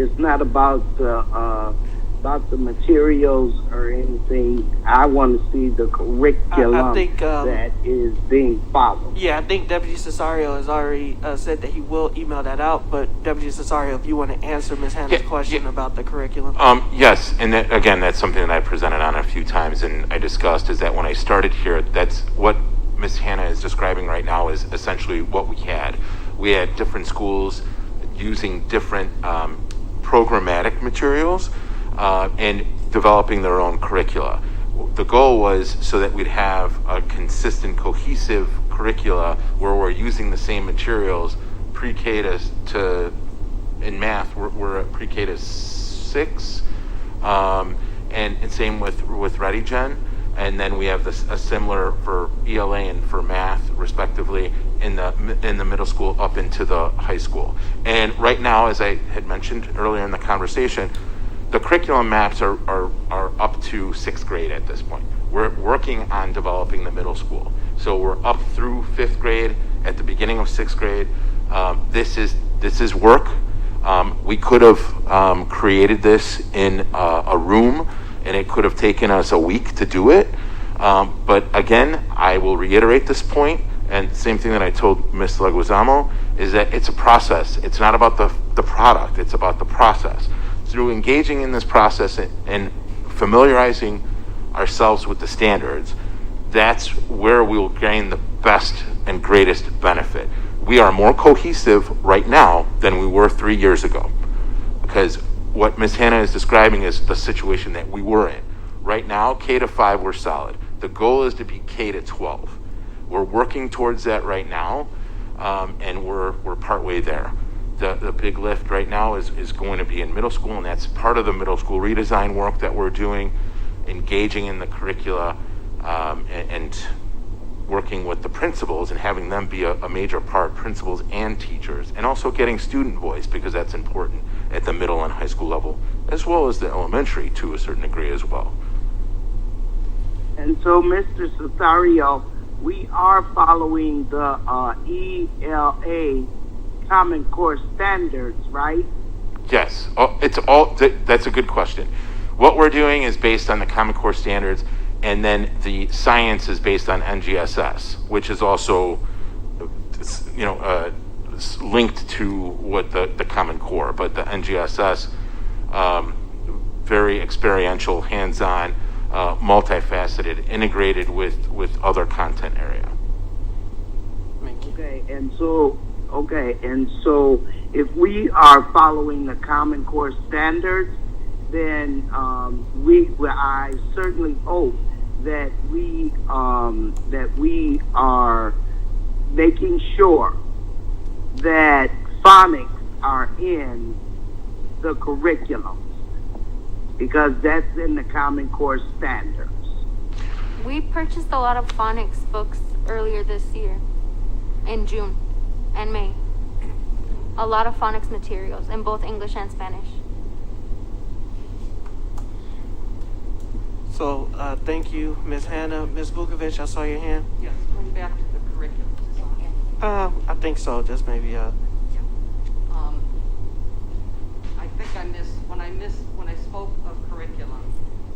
about the materials or anything. I want to see the curriculum I think, that is being followed. Yeah, I think Deputy Cesario has already said that he will email that out, but Deputy Cesario, if you want to answer Ms. Hannah's question about the curriculum. Yes, and that, again, that's something that I presented on a few times and I discussed, is that when I started here, that's what Ms. Hannah is describing right now is essentially what we had. We had different schools using different programmatic materials and developing their own curricula. The goal was so that we'd have a consistent, cohesive curricula where we're using the same materials pre-K to in math, we're at pre-K to 6, and same with ReadyGen. And then we have a similar for ELA and for math, respectively, in the middle school up into the high school. And right now, as I had mentioned earlier in the conversation, the curriculum maps are up to 6th grade at this point. We're working on developing the middle school. So we're up through 5th grade, at the beginning of 6th grade. This is work. We could have created this in a room, and it could have taken us a week to do it. But again, I will reiterate this point, and same thing that I told Ms. Leguizamo, is that it's a process. It's not about the product, it's about the process. Through engaging in this process and familiarizing ourselves with the standards, that's where we'll gain the best and greatest benefit. We are more cohesive right now than we were 3 years ago, because what Ms. Hannah is describing is the situation that we were in. Right now, K to 5, we're solid. The goal is to be K to 12. We're working towards that right now, and we're partway there. The big lift right now is going to be in middle school, and that's part of the middle school redesign work that we're doing, engaging in the curricula, and working with the principals and having them be a major part, principals and teachers, and also getting student voice, because that's important at the middle and high school level, as well as the elementary to a certain degree as well. And so, Mr. Cesario, we are following the ELA Common Core standards, right? Yes, that's a good question. What we're doing is based on the Common Core standards, and then the science is based on NGSS, which is also, linked to what the Common Core, but the NGSS, very experiential, hands-on, multifaceted, integrated with other content area. Okay, and so if we are following the Common Core standards, then I certainly hope that we are making sure that phonics are in the curriculums, because that's in the Common Core standards. We purchased a lot of phonics books earlier this year, in June and May. A lot of phonics materials in both English and Spanish. So, thank you, Ms. Hannah. Ms. Vukovic, I saw your hand. Yes, going back to the curriculum design. I think so, just maybe, I think when I spoke of curriculum,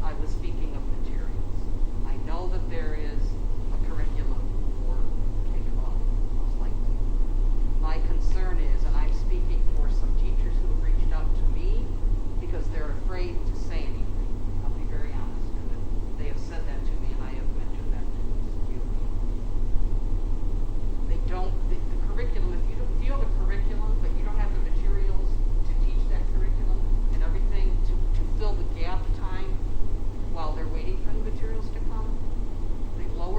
I was speaking of materials. I know that there is a curriculum for K-12, most likely. My concern is, and I'm speaking for some teachers who have reached out to me because they're afraid to say anything. I'll be very honest. They have said that to me, and I have mentioned that to you. The curriculum, if you have a curriculum, but you don't have the materials to teach that curriculum and everything to fill the gap time while they're waiting for the materials to come, they lower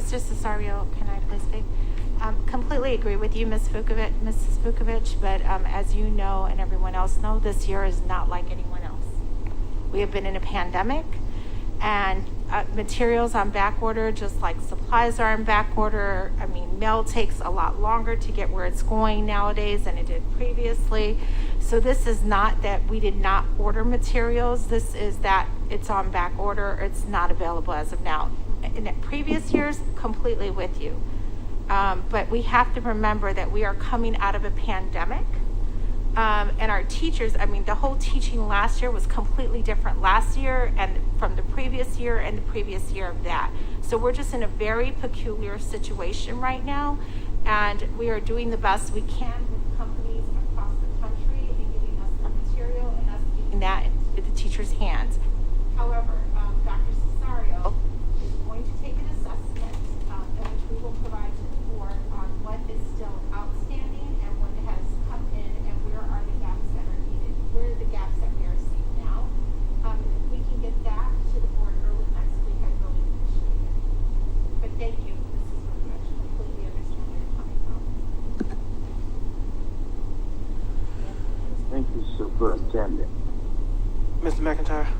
Mr. Cesario, can I please speak? Completely agree with you, Mrs. Vukovic, but as you know and everyone else know, this year is not like anyone else. We have been in a pandemic, and materials on back order, just like supplies are on back order. I mean, mail takes a lot longer to get where it's going nowadays than it did previously. So this is not that we did not order materials. This is that it's on back order. It's not available as of now. In previous years, completely with you. But we have to remember that we are coming out of a pandemic. And our teachers, I mean, the whole teaching last year was completely different last year and from the previous year and the previous year of that. So we're just in a very peculiar situation right now. And we are doing the best we can with companies across the country and giving us the material and us getting that into the teachers' hands. However, Dr. Cesario is going to take an assessment in which we will provide to the board on what is still outstanding and what has come in and where are the gaps that are needed, where are the gaps that we are seeing now. If we can get that to the board early next week, I really appreciate it. But thank you, Mrs. Vukovic. Completely understand where you're coming from. Thank you, Superintendent. Mr. McIntyre?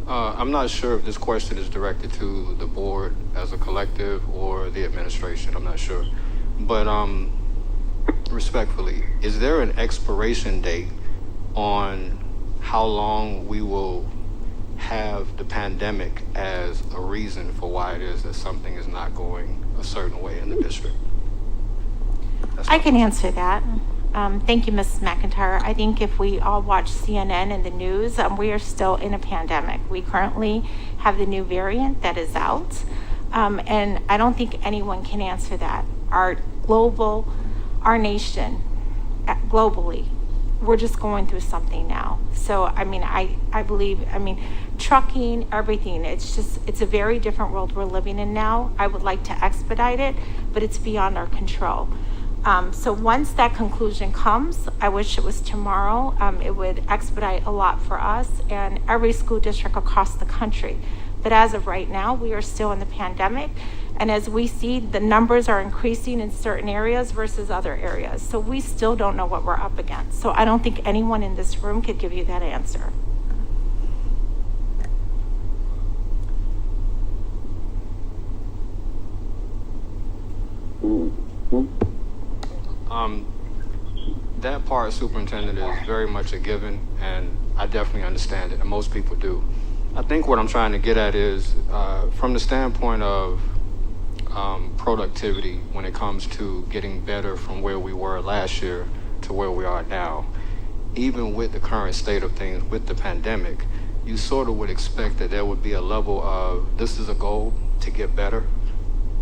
I'm not sure if this question is directed to the board as a collective or the administration. I'm not sure. But respectfully, is there an expiration date on how long we will have the pandemic as a reason for why it is that something is not going a certain way in the district? I can answer that. Thank you, Mrs. McIntyre. I think if we all watch CNN and the news, we are still in a pandemic. We currently have the new variant that is out, and I don't think anyone can answer that. Our nation, globally, we're just going through something now. So, I mean, I believe, trucking, everything, it's a very different world we're living in now. I would like to expedite it, but it's beyond our control. So once that conclusion comes, I wish it was tomorrow. It would expedite a lot for us and every school district across the country. But as of right now, we are still in the pandemic. And as we see, the numbers are increasing in certain areas versus other areas. So we still don't know what we're up against. So I don't think anyone in this room could give you that answer. That part, Superintendent, is very much a given, and I definitely understand it, and most people do. I think what I'm trying to get at is, from the standpoint of productivity, when it comes to getting better from where we were last year to where we are now, even with the current state of things with the pandemic, you sort of would expect that there would be a level of, this is a goal to get better,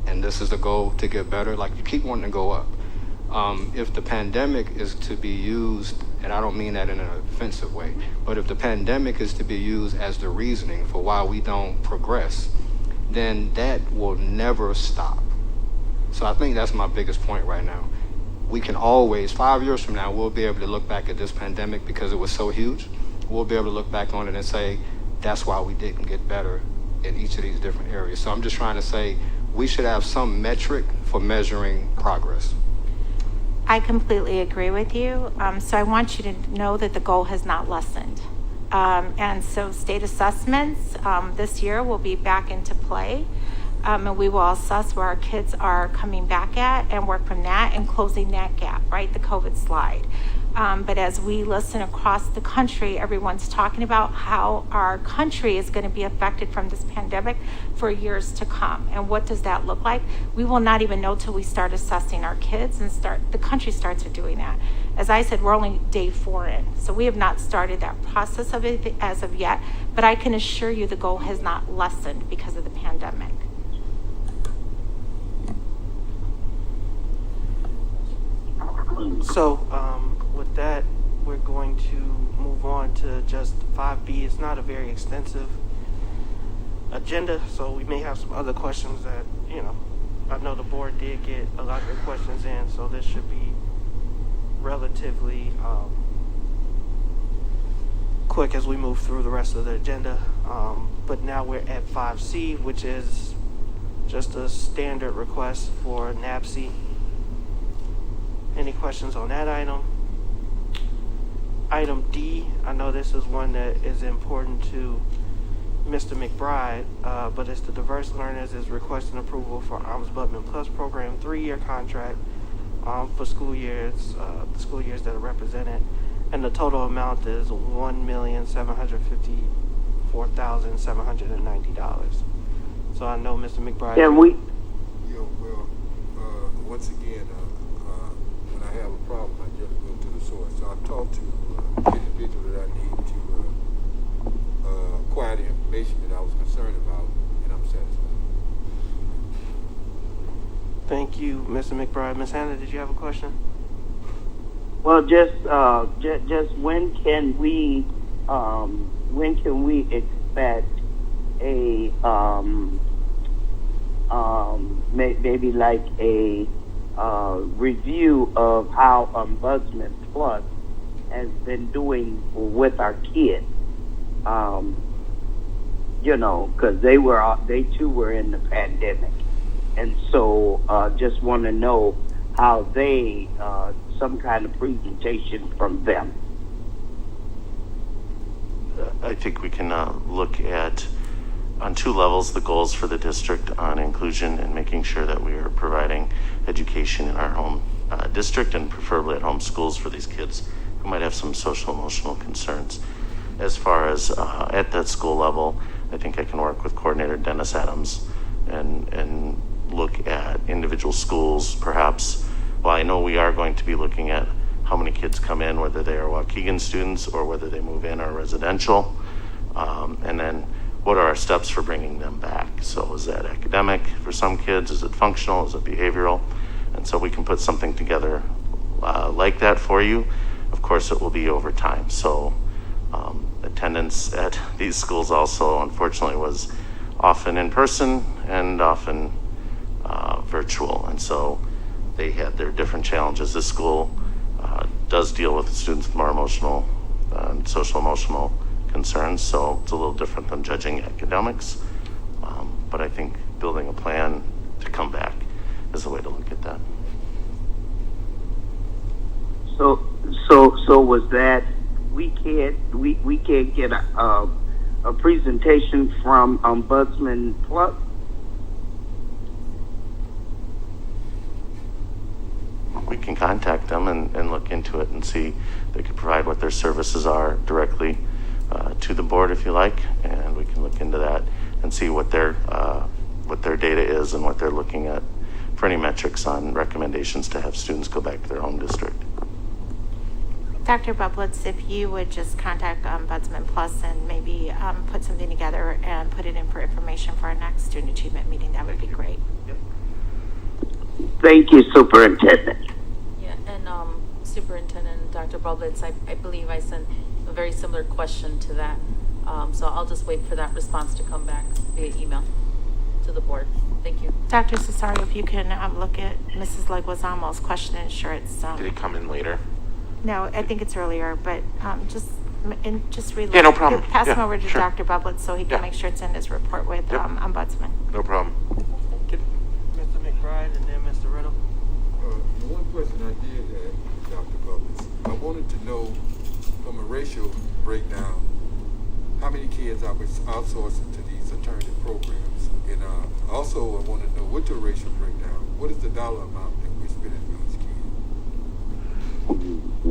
and this is a goal to get better. Like, you keep wanting to go up. If the pandemic is to be used, and I don't mean that in an offensive way, but if the pandemic is to be used as the reasoning for why we don't progress, then that will never stop. So I think that's my biggest point right now. We can always, 5 years from now, we'll be able to look back at this pandemic because it was so huge. We'll be able to look back on it and say, that's why we didn't get better in each of these different areas. So I'm just trying to say, we should have some metric for measuring progress. I completely agree with you. So I want you to know that the goal has not lessened. And so state assessments this year will be back into play. And we will assess where our kids are coming back at and work from that and closing that gap, right? The COVID slide. But as we listen across the country, everyone's talking about how our country is going to be affected from this pandemic for years to come. And what does that look like? We will not even know till we start assessing our kids and the country starts doing that. As I said, we're only day 4 in. So we have not started that process of it as of yet. But I can assure you the goal has not lessened because of the pandemic. So, with that, we're going to move on to just 5B. It's not a very extensive agenda, so we may have some other questions that, I know the board did get a lot of their questions in, so this should be relatively quick as we move through the rest of the agenda. But now we're at 5C, which is just a standard request for NAPSI. Any questions on that item? Item D, I know this is one that is important to Mr. McBride, but it's the Diverse Learners is requesting approval for Ombudsman Plus program 3-year contract for school years, the school years that are represented, and the total amount is $1,754,790. So I know Mr. McBride. Can we? Yeah, well, once again, when I have a problem, I just go to the source. So I've talked to the individual that I need to acquire the information that I was concerned about, and I'm satisfied. Thank you, Mr. McBride. Ms. Hannah, did you have a question? Well, just when can we expect a maybe like a review of how Ombudsman Plus has been doing with our kids? You know, because they too were in the pandemic, and so just want to know how they some kind of presentation from them. I think we can look at on 2 levels the goals for the district on inclusion and making sure that we are providing education in our home district and preferably at home schools for these kids who might have some social emotional concerns. As far as at that school level, I think I can work with Coordinator Dennis Adams and look at individual schools perhaps. Well, I know we are going to be looking at how many kids come in, whether they are Waukegan students or whether they move in or residential. And then what are our steps for bringing them back? So is that academic for some kids? Is it functional? Is it behavioral? And so we can put something together like that for you. Of course, it will be over time. So attendance at these schools also, unfortunately, was often in person and often virtual. And so they had their different challenges. This school does deal with students with more emotional and social emotional concerns, so it's a little different than judging academics. But I think building a plan to come back is the way to look at that. So was that we can't get a presentation from Ombudsman Plus? We can contact them and look into it and see they could provide what their services are directly to the board if you like, and we can look into that and see what their data is and what they're looking at for any metrics on recommendations to have students go back to their home district. Dr. Bublitz, if you would just contact Ombudsman Plus and maybe put something together and put it in for information for our next student achievement meeting, that would be great. Yep. Thank you, Superintendent. Yeah, and Superintendent Dr. Bublitz, I believe I sent a very similar question to that. So I'll just wait for that response to come back via email to the board. Thank you. Dr. Cesario, if you can look at Mrs. Leguizamo's question and ensure it's... Did it come in later? No, I think it's earlier, but just relay. Yeah, no problem. Pass them Yeah, over to sure. Dr. Bublitz so he can make sure it's in his report with Ombudsman. No problem. Mr. McBride and then Mr. Riddle. The one question I did have, Dr. Bublitz, I wanted to know from a ratio breakdown, how many kids are we outsourcing to these alternative programs? And also I want to know what your ratio breakdown, what is the dollar amount that we're spending for each kid?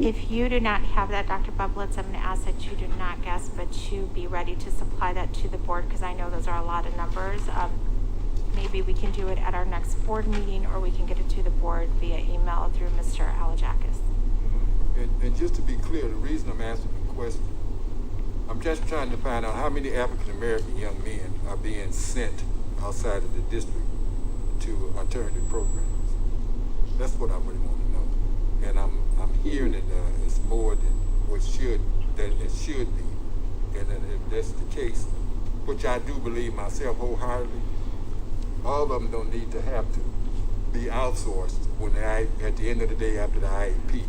If you do not have that, Dr. Bublitz, I'm going to ask that you do not guess, but you be ready to supply that to the board because I know those are a lot of numbers. Maybe we can do it at our next board meeting or we can get it to the board via email through Mr. Alajakis. And just to be clear, the reason I'm asking the question, I'm just trying to find out how many African-American young men are being sent outside of the district to alternative programs. That's what I really want to know. And I'm hearing that it's more than it should be. And if that's the case, which I do believe myself wholeheartedly, all of them don't need to have to be outsourced when at the end of the day after the IEP.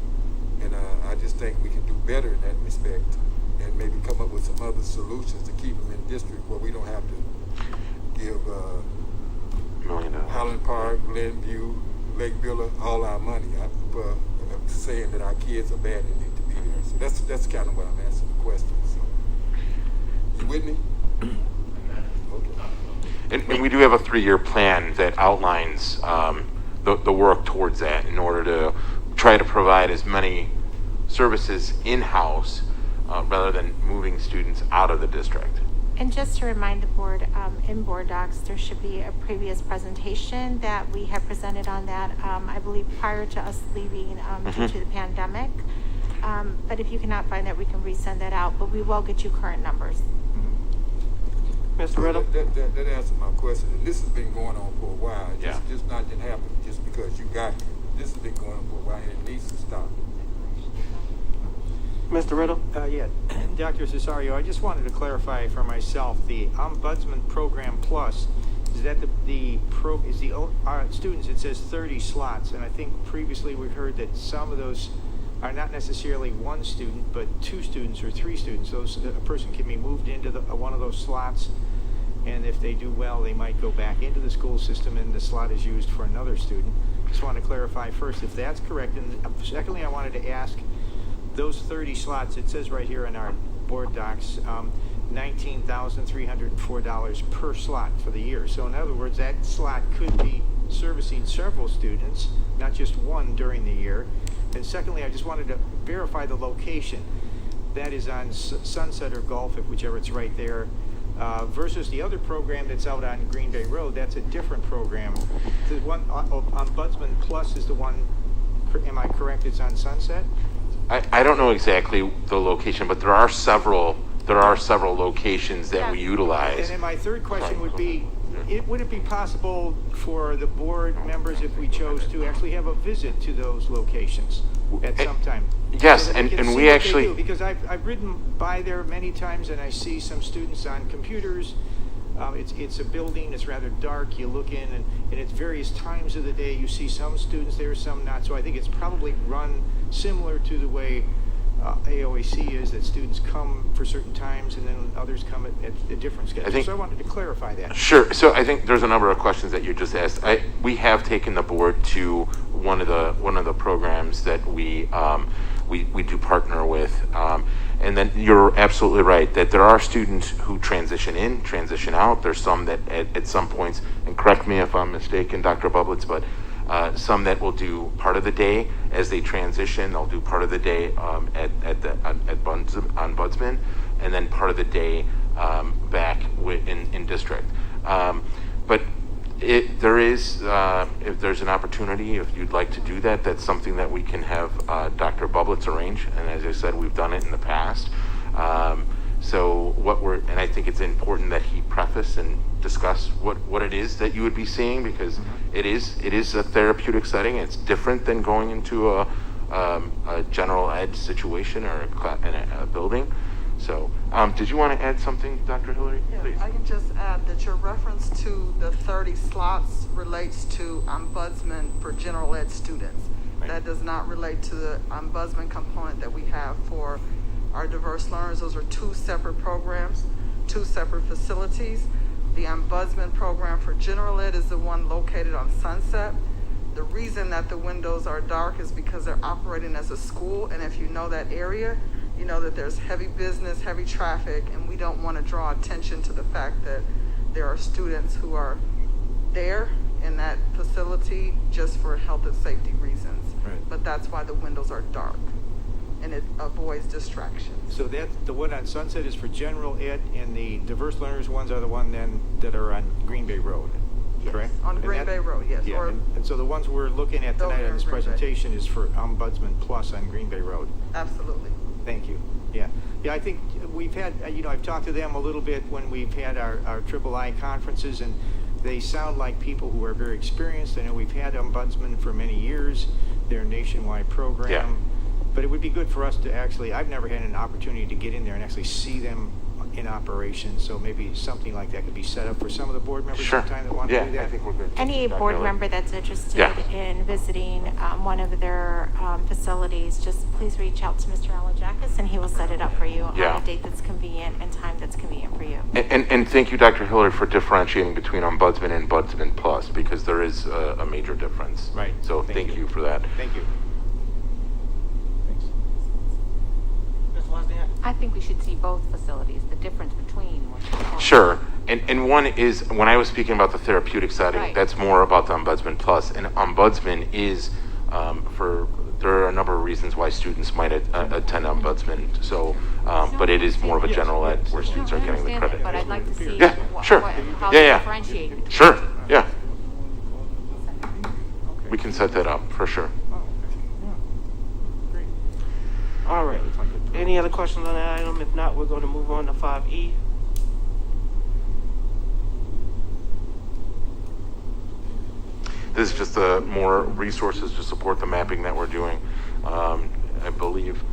And I just think we can do better in that respect, and maybe come up with some other solutions to keep them in district where we don't have to give $1 million. Highland Park, Glenview, Lake Villa all our money. I'm saying that our kids are bad and need to be there. So that's kind of what I'm asking the question. So, you with me? Okay. And we do have a 3-year plan that outlines the work towards that in order to try to provide as many services in-house rather than moving students out of the district. And just to remind the board, in board docs, there should be a previous presentation that we have presented on that, I believe prior to us leaving due to the pandemic. But if you cannot find that, we can resend that out, but we will get you current numbers. Mr. Riddle? That answers my question. And this has been going on for a while. It's just not didn't happen just because you got here. This has been going on for a while and it needs to stop. Mr. Riddle? Yeah, Dr. Cesario, I just wanted to clarify for myself, the Ombudsman Program Plus, is that our students, it says 30 slots, and I think previously we heard that some of those are not necessarily one student, but 2 students or 3 students. A person can be moved into one of those slots, and if they do well, they might go back into the school system and the slot is used for another student. Just want to clarify first if that's correct, and secondly, I wanted to ask, those 30 slots, it says right here in our board docs, $19,304 per slot for the year. So in other words, that slot could be servicing several students, not just one during the year. And secondly, I just wanted to verify the location. That is on Sunset or Gulf, whichever it's right there, versus the other program that's out on Green Bay Road. That's a different program. The one, Ombudsman Plus is the one, am I correct, it's on Sunset? I don't know exactly the location, but there are several locations that we utilize. And then my third question would be, would it be possible for the board members, if we chose to, actually have a visit to those locations at some time? Yes, so and see we what actually... they do, because I've ridden by there many times and I see some students on computers. It's a building, it's rather dark, you look in and it's various times of the day, you see some students there, some not. So I think it's probably run similar to the way AOAC is, that students come for certain times and then others come at a different schedule. So I wanted to clarify that. Sure. So I think there's a number of questions that you just asked. We have taken the board to one of the programs that we do partner with. And then you're absolutely right that there are students who transition in, transition out. There's some that at some points, and correct me if I'm mistaken, Dr. Bublitz, but some that will do part of the day as they transition. They'll do part of the day at Ombudsman, and then part of the day back in district. But if there's an opportunity, if you'd like to do that, that's something that we can have Dr. Bublitz arrange. And as I said, we've done it in the past. And I think it's important that he preface and discuss what it is that you would be seeing, because it is a therapeutic setting. It's different than going into a general ed situation or in a building. So, did you want to add something, Dr. Hillary? Yeah, Please. I can just add that your reference to the 30 slots relates to Ombudsman for general ed students. Right. That does not relate to the Ombudsman component that we have for our diverse learners. Those are 2 separate programs, 2 separate facilities. The Ombudsman program for general ed is the one located on Sunset. The reason that the windows are dark is because they're operating as a school, and if you know that area, you know that there's heavy business, heavy traffic, and we don't want to draw attention to the fact that there are students who are there in that facility just for health and safety reasons. Right. But that's why the windows are dark, and it avoids distractions. So that the one on Sunset is for general ed, and the diverse learners ones are the one then that are on Green Bay Road, Yes, correct? on Green Bay Road, yes. Yeah, Or and so the ones we're looking at Those tonight are on this Green Bay. presentation is for Ombudsman Plus on Green Bay Road. absolutely. Thank you. Yeah, I think we've had, I've talked to them a little bit when we've had our III conferences, and they sound like people who are very experienced. I know we've had Ombudsman for many years. They're a nationwide program. Yeah. But it would be good for us to actually, I've never had an opportunity to get in there and actually see them in operation. So maybe something like that could be set up for some of the board members Sure. sometime that want to do that. I think we're good. Any Dr. board Miller. member that's interested Yeah. in visiting one of their facilities, just please reach out to Mr. Alajakis and he will set it up for you Yeah. on a date that's convenient and time that's convenient for you. And thank you, Dr. Hillary, for differentiating between Ombudsman and Ombudsman Plus, because there is a major difference. Right. So thank you for that. Thank you. Ms. Wozniak? I think we should see both facilities, the difference between what's Sure. And one is, when I was speaking about the therapeutic setting, Right. that's more about the Ombudsman Plus. And Ombudsman is there are a number of reasons why students might attend Ombudsman. So, but it is more of a general ed where students are getting the credit. But I'd like to see Yeah, sure. how Yeah, they yeah. differentiate. Sure, yeah. We can set that up, for sure. All right. Any other questions on that item? If not, we're going to move on to 5E. This is just more resources to support the mapping that we're doing. I believe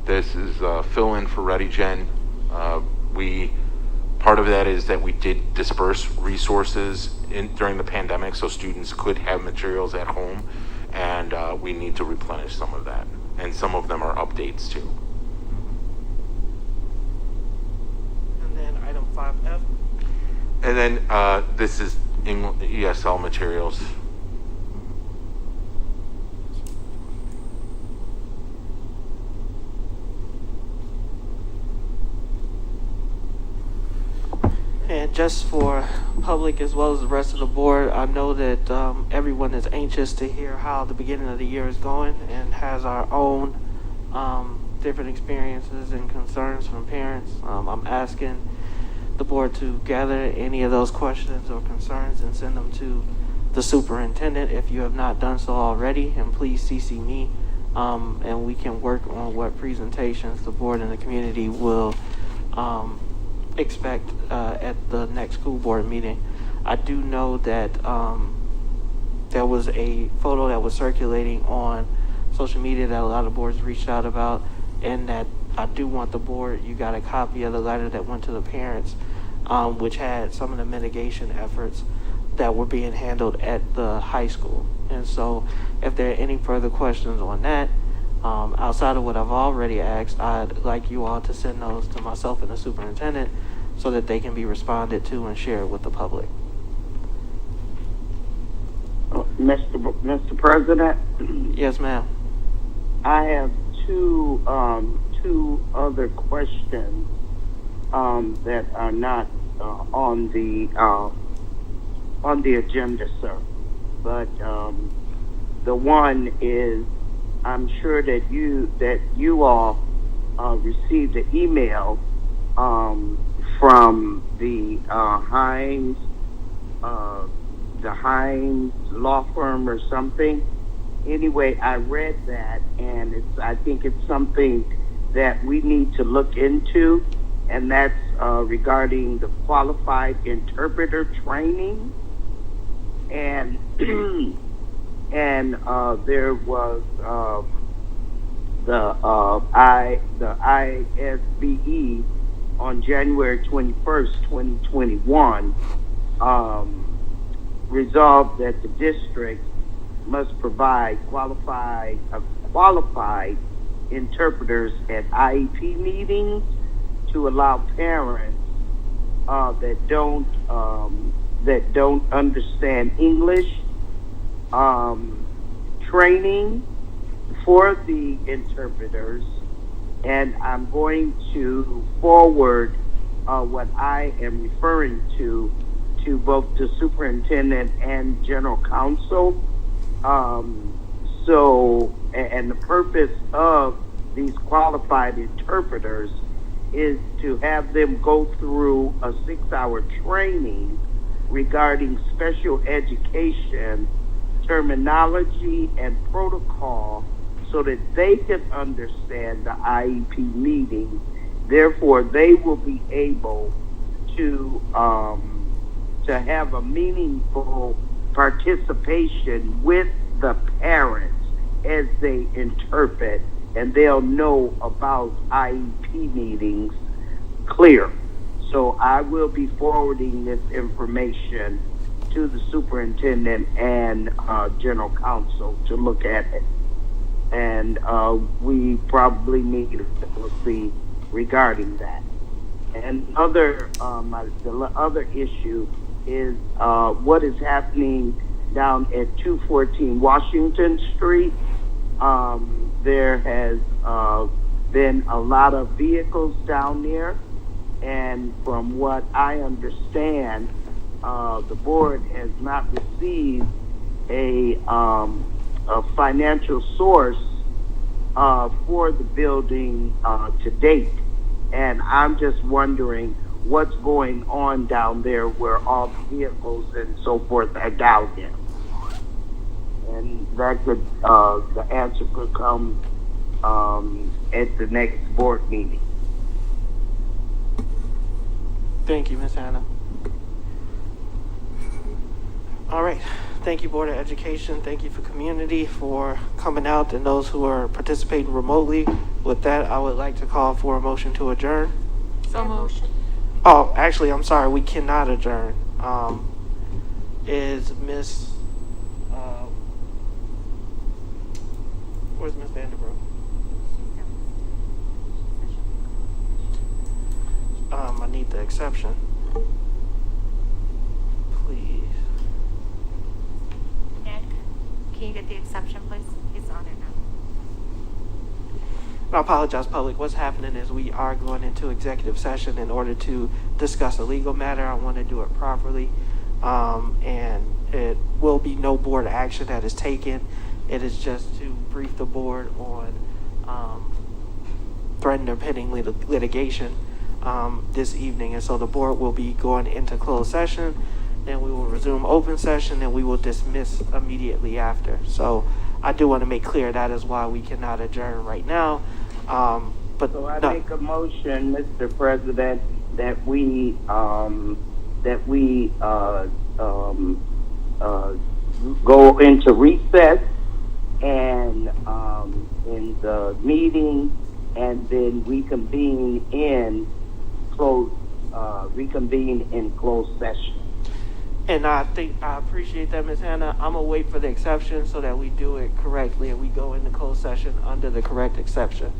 this is fill-in for ReadyGen. Part of that is that we did disperse resources during the pandemic so students could have materials at home, and we need to replenish some of that. And some of them are updates too. And then item 5F. And then this is ESL materials. And just for public as well as the rest of the board, I know that everyone is anxious to hear how the beginning of the year is going and has our own different experiences and concerns from parents. I'm asking the board to gather any of those questions or concerns and send them to the superintendent if you have not done so already, and please CC me, and we can work on what presentations the board and the community will expect at the next school board meeting. I do know that there was a photo that was circulating on social media that a lot of boards reached out about, and that I do want the board, you got a copy of the letter that went to the parents, which had some of the mitigation efforts that were being handled at the high school. And so if there are any further questions on that, outside of what I've already asked, I'd like you all to send those to myself and the superintendent so that they can be responded to and shared with the public. Mr. President? Yes, ma'am. I have two other questions that are not on the agenda, sir. But the one is, I'm sure that you all received an email from the Hines law firm or something. Anyway, I read that, and I think it's something that we need to look into, and that's regarding the qualified interpreter training. And there was the ISBE on January 21st, 2021, resolved that the district must provide qualified interpreters at IEP meetings to allow parents that don't understand English training for the interpreters. And I'm going to forward what I am referring to both the superintendent and general counsel. And the purpose of these qualified interpreters is to have them go through a 6-hour training regarding special education terminology and protocol so that they can understand the IEP meeting. Therefore, they will be able to have a meaningful participation with the parents as they interpret, and they'll know about IEP meetings clear. So I will be forwarding this information to the superintendent and general counsel to look at it. And we probably need a policy regarding that. And the other issue is what is happening down at 214 Washington Street. There has been a lot of vehicles down there, and from what I understand, the board has not received a financial source for the building to date. And I'm just wondering what's going on down there where all the vehicles and so forth are down there. And that could, the answer could come at the next board meeting. Thank you, Ms. Hannah. All right. Thank you, Board of Education. Thank you for community for coming out and those who are participating remotely. With that, I would like to call for a motion to adjourn. So moved. Oh, actually, I'm sorry. We cannot adjourn. Is Miss where's Miss Vanderbroek? I need the exception. Please. Nick, can you get the exception, please? He's on it now. I apologize, public. What's happening is we are going into executive session in order to discuss a legal matter. I want to do it properly. And it will be no board action that is taken. It is just to brief the board on threatened or pending litigation this evening. And so the board will be going into closed session, then we will resume open session, and we will dismiss immediately after. So I do want to make clear that is why we cannot adjourn right now. But so I no. make a motion, Mr. President, that we go into recess and in the meeting, and then reconvene in closed session. And I think I appreciate that, Ms. Hannah. I'm gonna wait for the exception so that we do it correctly and we go into closed session under the correct exception,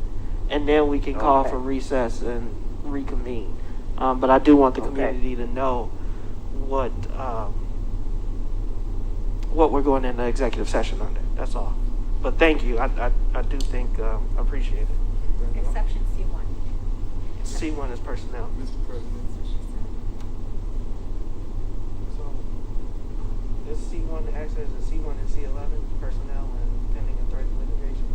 and then we can call for recess and reconvene. But I do want the community to know what we're going into executive session under. That's all. But thank you. I do think appreciate it. Exception C1. C1 is personnel. Mr. President. So this C1 acts as a C1 and C11 personnel and pending and threatened litigation.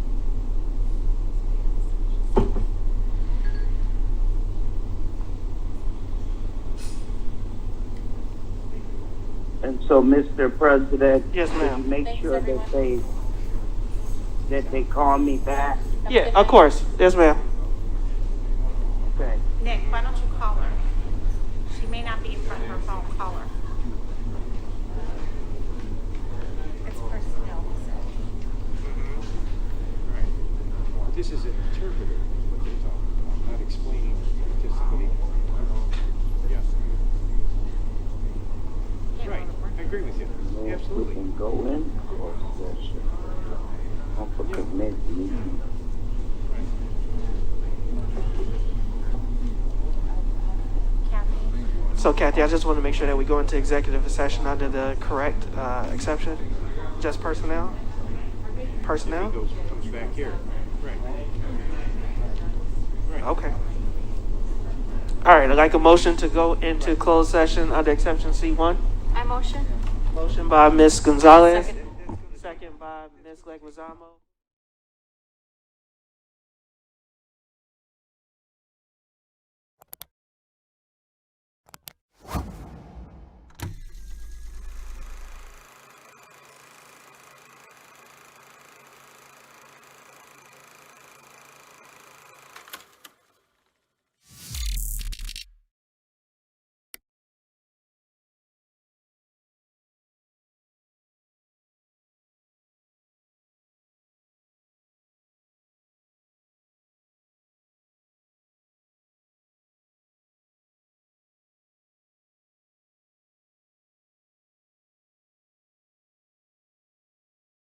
And so, Mr. President, yes, ma'am. Make sure that they call me back. Yeah, of course. Yes, ma'am. Okay. Nick, why don't you call her? She may not be in front of her phone. Call her. It's personnel. This is an interpreter, what they're talking about, not explaining to somebody. Yes. Right, I agree with you. Absolutely. We can go in closed session. For committee meeting. So, Kathy, I just want to make sure that we go into executive session under the correct exception. Just personnel? Personnel? Comes back here. Right. Okay. All right, I'd like a motion to go into closed session under exception C1. I motion. Motion by Ms. Gonzalez. Second by Ms. Leguizamo.